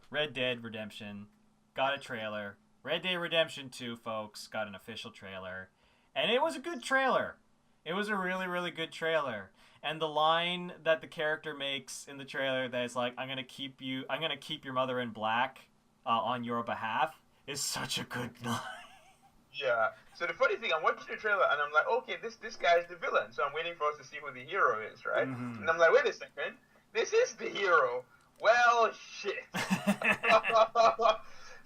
Red Dead Redemption got a trailer. Red Dead Redemption 2, folks, got an official trailer. And it was a good trailer. It was a really, really good trailer. And the line that the character makes in the trailer that is like, I'm gonna keep your mother in black on your behalf is such a good line. Yeah. So the funny thing, I'm watching the trailer and I'm like, okay, this guy is the villain. So I'm waiting for us to see who the hero is, right? Mhm. And I'm like, wait a second, this is the hero. Well, shit.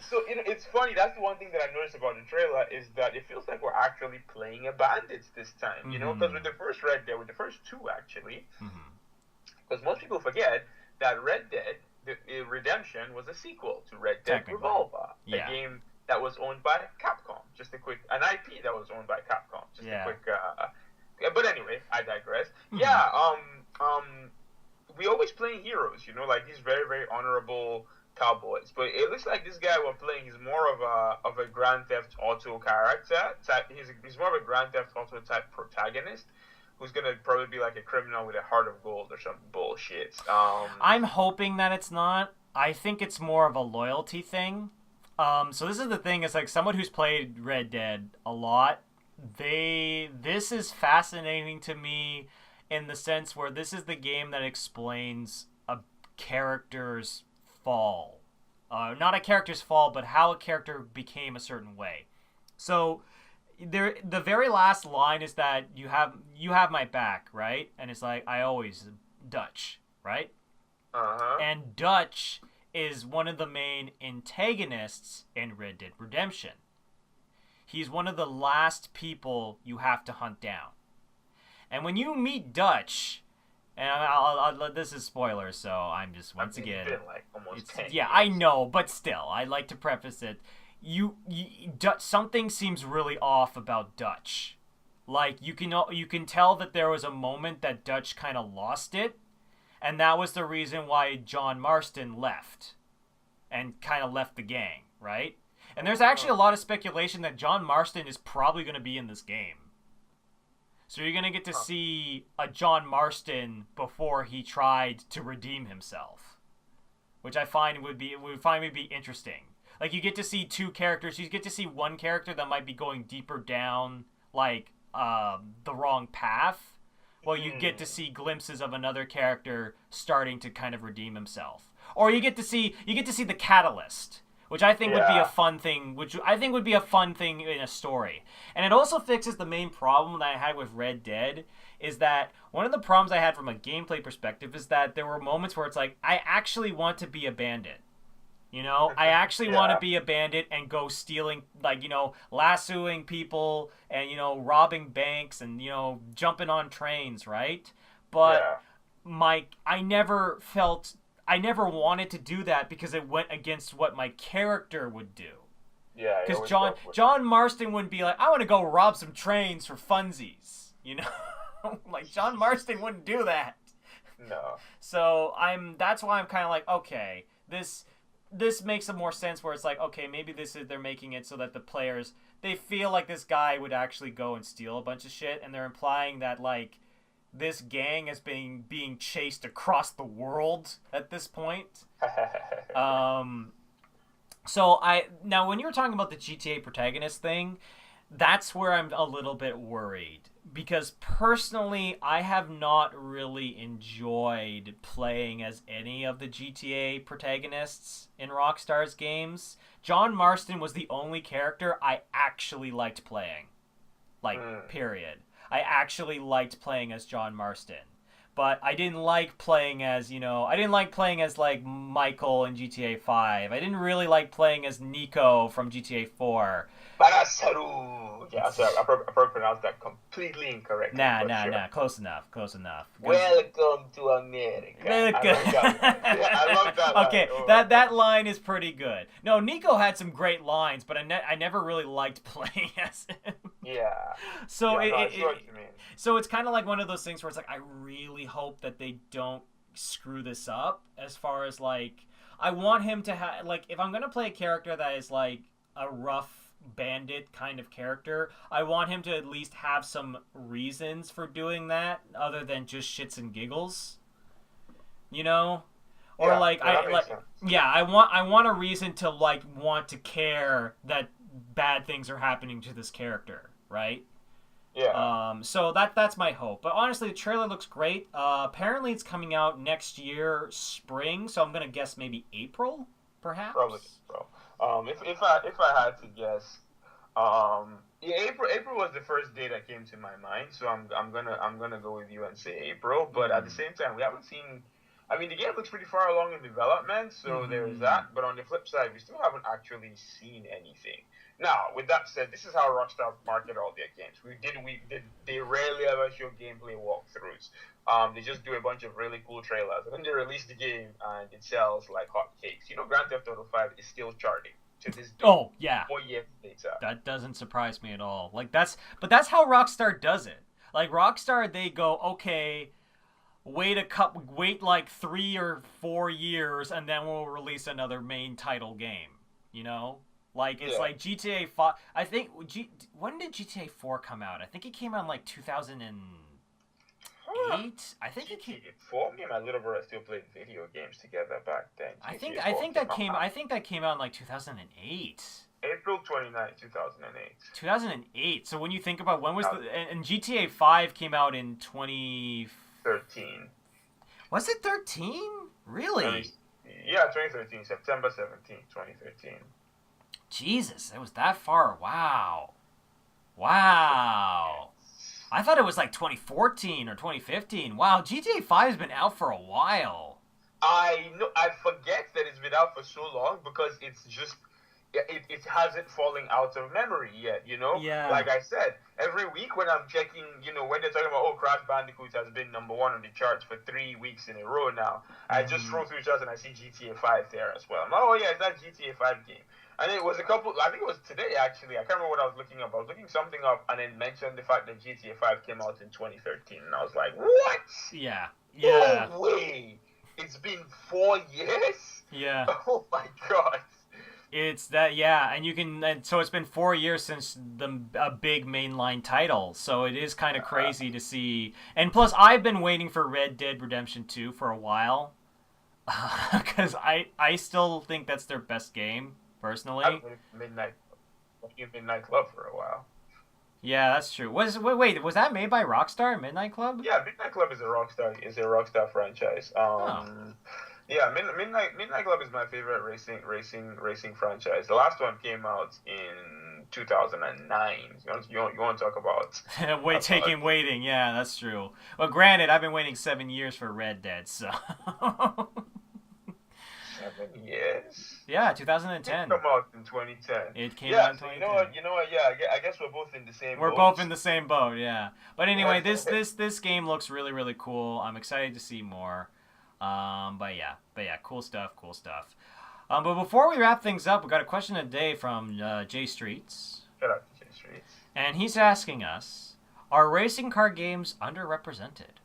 So it's funny. That's the one thing that I noticed about the trailer is that it feels like we're actually playing a bandits this time. Because with the first Red Dead, with the first two actually, because most people forget that Red Dead Redemption was a sequel to Red Dead Technically. Revolver, Yeah. a game that was owned by Capcom. Just a quick, an IP that was owned by Capcom. Just Yeah. a quick. But anyway, I digress. Yeah. We always playing heroes. Like these very very honorable cowboys. But it looks like this guy we're playing, he's more of a Grand Theft Auto character. He's more of a Grand Theft Auto type protagonist who's gonna probably be like a criminal with a heart of gold or some bullshit. I'm hoping that it's not. I think it's more of a loyalty thing. So this is the thing, it's like someone who's played Red Dead a lot, this is fascinating to me in the sense where this is the game that explains a character's fall. Not a character's fall, but how a character became a certain way. So the very last line is that you have my back, right? And it's like I always Dutch, right? Uh-huh. And Dutch is one of the main antagonists in Red Dead Redemption. He's one of the last people you have to hunt down. And when you meet Dutch, and I'll this is spoilers, so I'm just once again. It's been like almost 10 Yeah, years. I know, but still, I like to preface it. Something seems really off about Dutch. Like you can tell that there was a moment that Dutch kind of lost it, And that was the reason why John Marston left and kind of left the gang, right? And there's actually a lot of speculation that John Marston is probably going to be in this game. So you're going to get to see a John Marston before he tried to redeem himself, which I find would be interesting. Like, you get to see two characters. You get to see one character that might be going deeper down, like, the wrong path. Well, you get to see glimpses of another character starting to kind of redeem himself. Or you get to see the catalyst, which I think would be a fun thing, in a story. And it also fixes the main problem that I had with Red Dead, is that one of the problems I had from a gameplay perspective is that there were moments where it's like, I actually want to be a bandit. You know, I actually want to be a bandit and go stealing, like, you know, lassoing people and, you know, robbing banks and, you know, jumping on trains, right? But I never wanted to do that because it went against what my character would do. Yeah. Because John Marston wouldn't be like, I want to go rob some trains for funsies, you know? Like, John Marston wouldn't do that. No. So that's why I'm kind of like, okay, this makes more sense, where it's like, okay, maybe they're making it so that the players, they feel like this guy would actually go and steal a bunch of shit, and they're implying that, like, this gang is being chased across the world at this point. So now when you were talking about the GTA protagonist thing, that's where I'm a little bit worried, because personally I have not really enjoyed playing as any of the GTA protagonists in Rockstar's games. John Marston was the only character I actually liked playing. Like, period. I actually liked playing as John Marston. But I didn't like playing as, like, Michael in GTA 5. I didn't really like playing as Nico from GTA 4. Barasaru. Yeah, sorry, I probably pronounced that completely incorrectly. Nah. Close enough. Welcome to America. I love that line. Okay, that line is pretty good. No, Nico had some great lines, but I never really liked playing as him. Yeah. So I see what you mean. So it's kind of like one of those things where it's like, I really hope that they don't screw this up, as far as, like, I want him to have, like, if I'm going to play a character that is, like, a rough bandit kind of character, I want him to at least have some reasons for doing that, other than just shits and giggles, you know? Or I want a reason to, like, want to care that bad things are happening to this character, right? Yeah. So that's my hope. But honestly, the trailer looks great. Apparently it's coming out next year, spring, so I'm gonna guess maybe April, perhaps. Probably April. If I had to guess, April was the first day that came to my mind, so I'm gonna go with you and say April. But at the same time, we haven't seen. I mean, the game looks pretty far along in development, so there's that. But on the flip side, we still haven't actually seen anything. Now, with that said, this is how Rockstar market all their games. They rarely ever show gameplay walkthroughs. They just do a bunch of really cool trailers, and then they release the game, and it sells like hotcakes. You know, Grand Theft Auto 5 is still charting to this day. Oh yeah. 4 years later. That doesn't surprise me at all. Like, that's how Rockstar does it. Like, Rockstar, they go, okay, wait like 3 or 4 years, and then we'll release another main title game. You know. Like, it's like GTA 5. I think, when did GTA 4 come out? I think it came out in, like, 2008? I think it came... 4? Me and my little brother still played video games together back then. I think that came out in, like, 2008. April 29, 2008. 2008. So when you think about when was and GTA 5 came out in 2013. Was it 13? Really? Yeah, 2013. September 17, 2013. Jesus, it was that far. Wow. I thought it was like 2014 or 2015. Wow, GTA 5 has been out for a while. I know. I forget that it's been out for so long because it's just it hasn't fallen out of memory yet, you know? Yeah. Like I said, every week when I'm checking, you know, when they're talking about, oh, Crash Bandicoot has been #1 on the charts for 3 weeks in a row now, I just scroll through charts and I see GTA 5 there as well. I'm like, oh, yeah, it's that GTA 5 game. And it was a couple. I think it was today actually. I can't remember what I was looking up. I was looking something up, and then mentioned the fact that GTA 5 came out in 2013, and I was like, "What? Yeah. Yeah. No way! It's been 4 years? Yeah. Oh my god!" It's that, yeah, and so it's been 4 years since a big mainline title, so it is kind of crazy to see. And plus, I've been waiting for Red Dead Redemption 2 for a while, because I still think that's their best game I've personally. been Midnight Club for a while. Yeah, that's true. Wait, was that made by Rockstar Midnight Club? Yeah, Midnight Club is a Rockstar franchise. Oh, Yeah, Midnight Club is my favorite racing franchise. The last one came out in 2009. You want to talk waiting. Yeah, that's true. Well, granted, I've been waiting 7 years for Red Dead, so 7 years? yeah, It 2010. come out in 2010. It came Yeah, out in so 2010. you know what? Yeah, I guess we're both in the same We're boat. both in the same boat, yeah. But anyway, this game looks really really cool. I'm excited to see more. But yeah, cool stuff, cool stuff. But before we wrap things up, we got a question of the day from Jay Streets, Shut up, J Streets. and he's asking us: are racing car games underrepresented?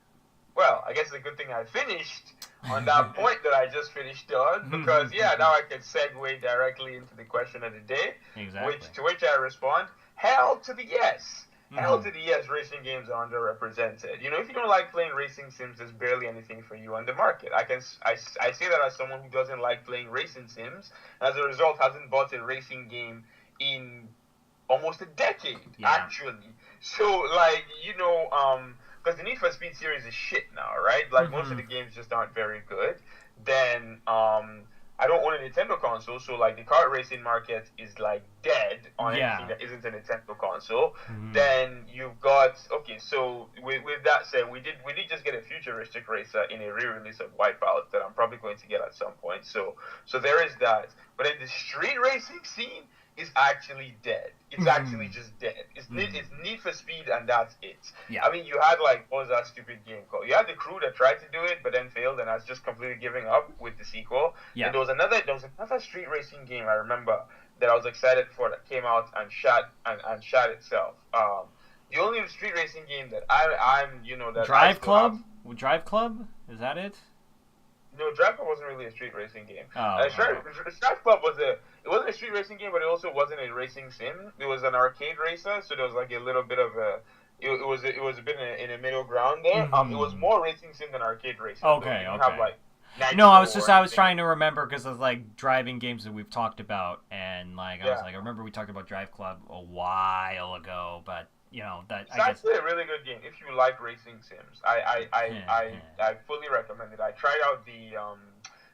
Well, I guess it's a good thing I finished on that point that I just finished on, because yeah, now I can segue directly into the question of the day, Exactly. which I respond, hell to the yes. Hell Mhm. to the yes, racing games are underrepresented. If you don't like playing racing sims, there's barely anything for you on the market. I say that as someone who doesn't like playing racing sims, and as a result hasn't bought a racing game in almost a decade, Yeah. actually. So, like, because the Need for Speed series is shit now, right? Like, most of the games just aren't very good. Then, I don't own a Nintendo console, so, like, the kart racing market is, like, dead on Yeah. anything that isn't a Nintendo console. Mhm. Then you've got, okay, so with that said, we did just get a futuristic racer in a re-release of Wipeout that I'm probably going to get at some point. So there is that. But then the street racing scene is actually dead. It's actually just dead. It's Need for Speed, and that's it. Yeah. I mean, you had, like, what was that stupid game called? You had the crew that tried to do it but then failed, and that's just completely giving up with the sequel. Yeah. And there was another street racing game I remember that I was excited for that came out and shot itself. The only street racing game that I'm that I Drive still have. Club? Drive Club? Is that it? No, Drive Club wasn't really a street racing game. Oh, Drive Club it wasn't a street racing game, but it also wasn't a racing sim. It was an arcade racer, so there was like a little bit of a. It was a bit in a middle ground there. It was more racing sim than arcade racing. Okay, so you okay. Have, like, No, I was trying to remember because of like driving games that we've talked about, and like I remember we talked about Drive Club a while ago, but It's actually a really good game if you like racing sims. I fully recommend it. I tried out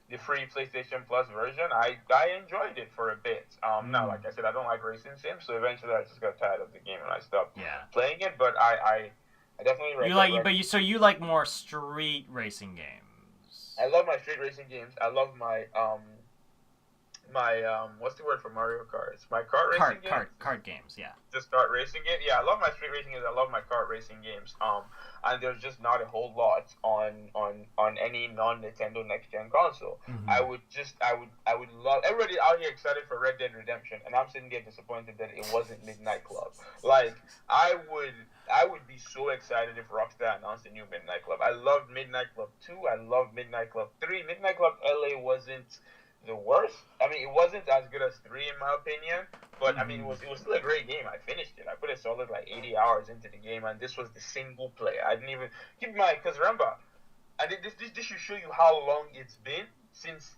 the free PlayStation Plus version. I enjoyed it for a bit. Now, like I said, I don't like racing sims, so eventually I just got tired of the game and I stopped playing it. But I definitely recommend. You like more street racing games. I love my street racing games. I love my what's the word for Mario Kart? It's my kart racing games. Kart games, yeah. Just kart racing games. Yeah, I love my street racing games. I love my kart racing games. And there's just not a whole lot on any non-Nintendo next gen console. I would love everybody out here excited for Red Dead Redemption, and I'm sitting there disappointed that it wasn't Midnight Club. Like, I would be so excited if Rockstar announced a new Midnight Club. I loved Midnight Club 2. I loved Midnight Club 3. Midnight Club LA wasn't the worst. I mean, it wasn't as good as 3 in my opinion, but I mean, it was still a great game. I finished it. I put a solid like 80 hours into the game, and this was the single player. I didn't even keep in mind, because remember, and this should show you how long it's been since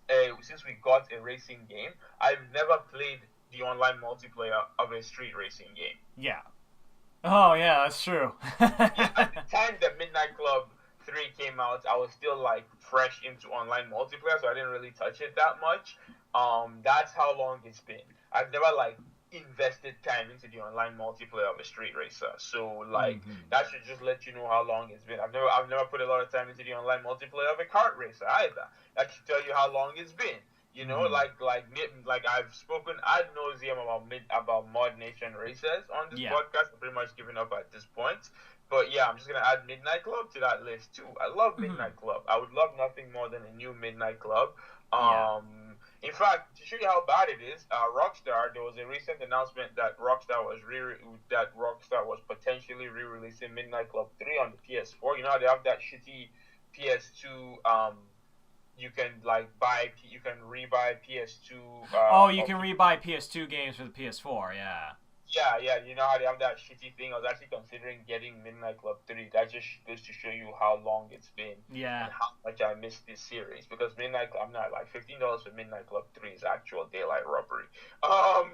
we got a racing game. I've never played the online multiplayer of a street racing game. Yeah. Oh yeah, that's true. At the time that Midnight Club 3 came out, I was still like fresh into online multiplayer, so I didn't really touch it that much. That's how long it's been. I've never like invested time into the online multiplayer of a street racer, so like that should just let you know how long it's been. I've never put a lot of time into the online multiplayer of a kart racer either. That should tell you how long it's been. Like I've spoken ad nauseum about Mod Nation racers on this podcast. I'm pretty much giving up at this point. But yeah, I'm just gonna add Midnight Club to that list too. I love Midnight Club. I would love nothing more than a new Midnight Club. In fact, to show you how bad it is, Rockstar, there was a recent announcement that Rockstar was potentially re-releasing Midnight Club 3 on the PS4. You know how they have that shitty PS2 you can you can rebuy PS2 Oh, you can rebuy PS2 games for the PS4, yeah. Yeah, you know how they have that shitty thing. I was actually considering getting Midnight Club 3. That just goes to show you how long it's been Yeah. and how much I missed this series. Because I'm not like $15 for Midnight Club 3 is actual daylight robbery. Oh,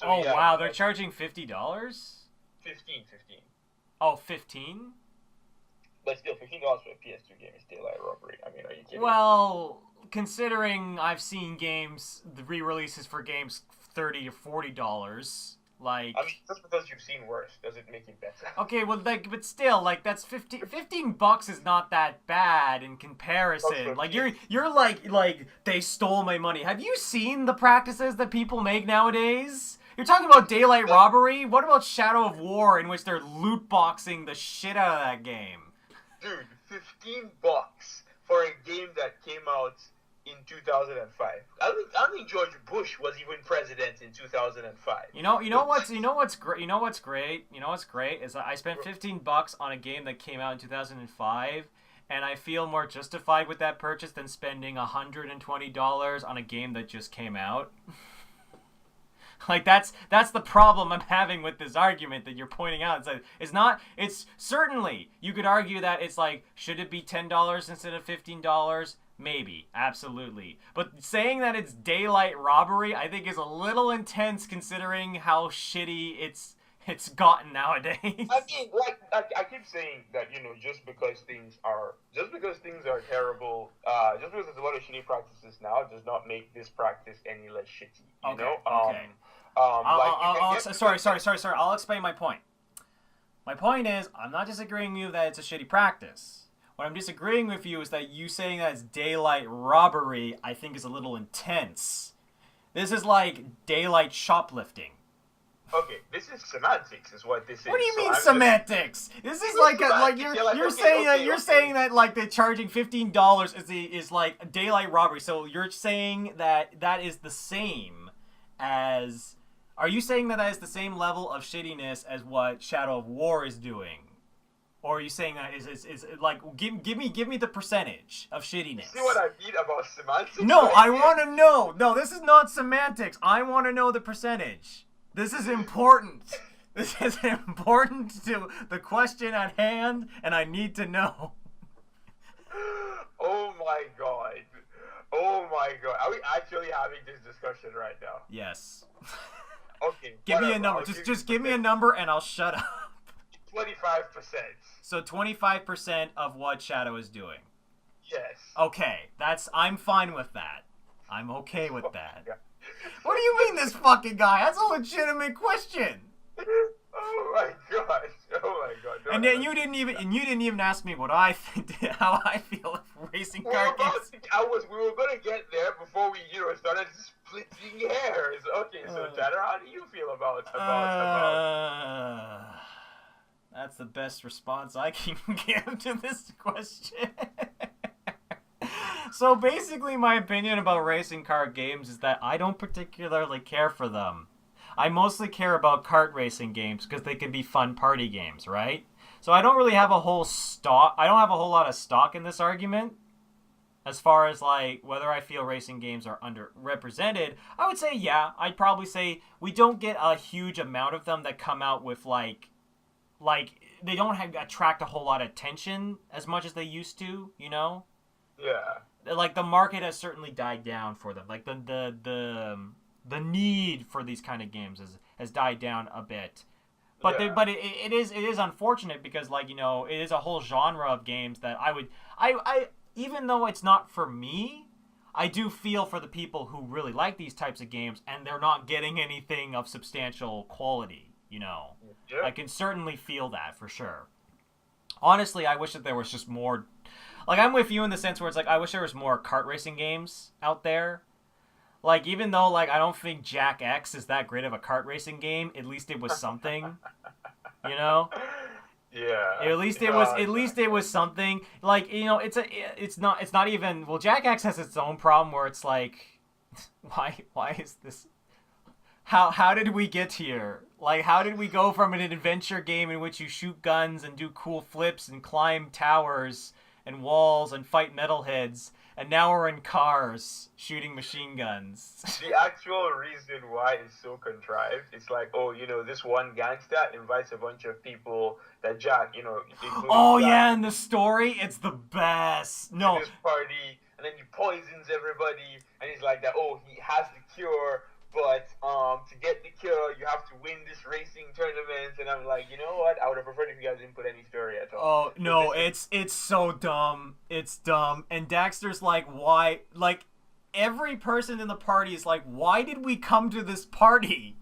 yeah, wow, they're charging $50? 15. Oh, 15? But still, $15 for a PS2 game is daylight robbery. I mean, are you kidding? Well, considering I've seen games, the re-releases for games $30 to $40, like... I mean, just because you've seen worse doesn't make it better. Okay, well, like, but still, like, that's $15 is not that bad in comparison. Like, you're like, they stole my money. Have you seen the practices that people make nowadays? You're talking about daylight robbery? What about Shadow of War, in which they're loot boxing the shit out of that game? Dude, $15 for a game that came out in 2005. I don't think George Bush was even president in 2005. You know what's great is that I spent $15 on a game that came out in 2005, and I feel more justified with that purchase than spending $120 on a game that just came out. Like, that's the problem I'm having with this argument that you're pointing out. It's certainly, you could argue that it's like, should it be $10 instead of $15? Maybe, absolutely. But saying that it's daylight robbery, I think is a little intense considering how shitty it's gotten nowadays. I mean, like, I keep saying that, just because things are terrible, just because there's a lot of shitty practices now, does not make this practice any less shitty. You know? Okay. Sorry. I'll explain my point. My point is, I'm not disagreeing with you that it's a shitty practice. What I'm disagreeing with you is that you saying that it's daylight robbery, I think, is a little intense. This is like daylight shoplifting. Okay, this is semantics, is what this is. What do you mean semantics? This is you're saying that like the charging $15 is like daylight robbery. So you're saying that is the same as. Are you saying that is the same level of shittiness as what Shadow of War is doing? Or are you saying that is like give me the percentage of shittiness? See what I mean about semantics? No, I want to know. No, this is not semantics. I want to know the percentage. This is important. This is important to the question at hand, and I need to know. Oh my god. Are we actually having this discussion right now? Yes. Okay. Give me a number. Just give me a number and I'll shut up. 25%. So 25% of what Shadow is doing. Yes. Okay, I'm fine with that. I'm okay with that. Yeah. What do you mean, this fucking guy? That's a legitimate question. Oh my god. And then you didn't even ask me what I think, how I feel if racing car games. We were gonna get there before we started splitting hairs. Okay, so Tanner, how do you feel about? That's the best response I can give to this question. So basically, my opinion about racing car games is that I don't particularly care for them. I mostly care about kart racing games because they can be fun party games, right? So I don't really have a whole lot of stock in this argument. As far as like whether I feel racing games are underrepresented, I would say yeah. I'd probably say we don't get a huge amount of them that come out with like they don't attract a whole lot of attention as much as they used to, you know? Yeah. Like the market has certainly died down for them. Like the need for these kind of games has died down a bit. But yeah. It is unfortunate because like, it is a whole genre of games that I even though it's not for me, I do feel for the people who really like these types of games and they're not getting anything of substantial quality, Yeah. I can certainly feel that for sure. Honestly, I wish that there was just more. Like, I'm with you in the sense where it's like, I wish there was more kart racing games out there. Like, even though, like, I don't think Jack X is that great of a kart racing game, at least it was something, Yeah. At least it was. At least it was something. Like, you know, it's not. It's not even. Well, Jack X has its own problem where it's like, why is this? How did we get here? Like, how did we go from an adventure game in which you shoot guns and do cool flips and climb towers and walls and fight metalheads, and now we're in cars shooting machine guns? The actual reason why it's so contrived, it's like, oh, you know, this one gangster invites a bunch of people that Jack, you know, including Oh Jack, yeah, in the story, it's the best. to No, this party, and then he poisons everybody, and he's like that. Oh, he has the cure, but to get the cure, you have to win this racing tournament. And I'm like, you know what? I would have preferred if you guys didn't put any story at all. oh no, it's so dumb. It's dumb. And Daxter's like, why? Like, every person in the party is like, why did we come to this party?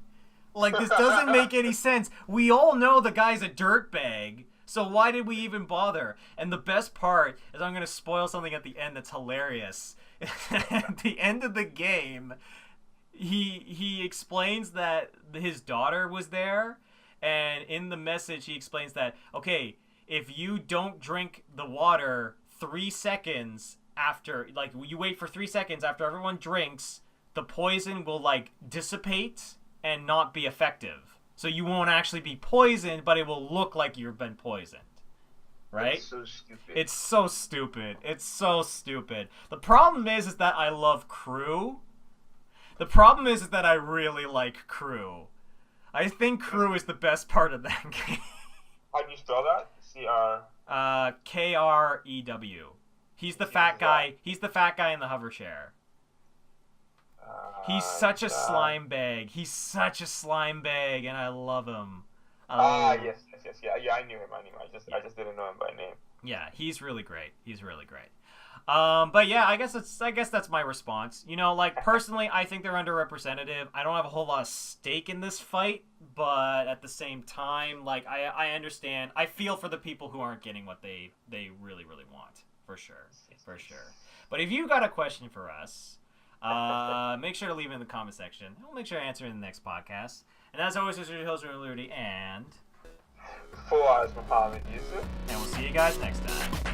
Like, this doesn't make any sense. We all know the guy's a dirtbag, so why did we even bother? And the best part is, I'm gonna spoil something at the end that's hilarious. At the end of the game, he explains that his daughter was there, and in the message he explains that, okay, if you don't drink the water 3 seconds after, like, you wait for 3 seconds after everyone drinks, the poison will, like, dissipate and not be effective. So you won't actually be poisoned, but it will look like you've been poisoned. Right? It's so stupid. It's so stupid. It's so stupid. The problem is that I love Crew. The problem is that I really like Crew. I think Crew is the best part of that game. How do you spell that? C-R... Krew. He's the fat guy. He's the fat guy in the hover chair. He's such a slime bag. He's such a slime bag, and I love him. Yes. Yeah, I knew him. I just didn't know him by name. Yeah, he's really great. He's really great. But yeah, I guess that's my response. You know, like, personally, I think they're underrepresented. I don't have a whole lot of stake in this fight, but at the same time, like, I understand. I feel for the people who aren't getting what they really, really want. For sure. But if you got a question for us, make sure to leave it in the comment section. We'll make sure to answer it in the next podcast. And as always, this is your host, Liberty, and... 4 hours for Parliament Yusuf. And we'll see you guys next time.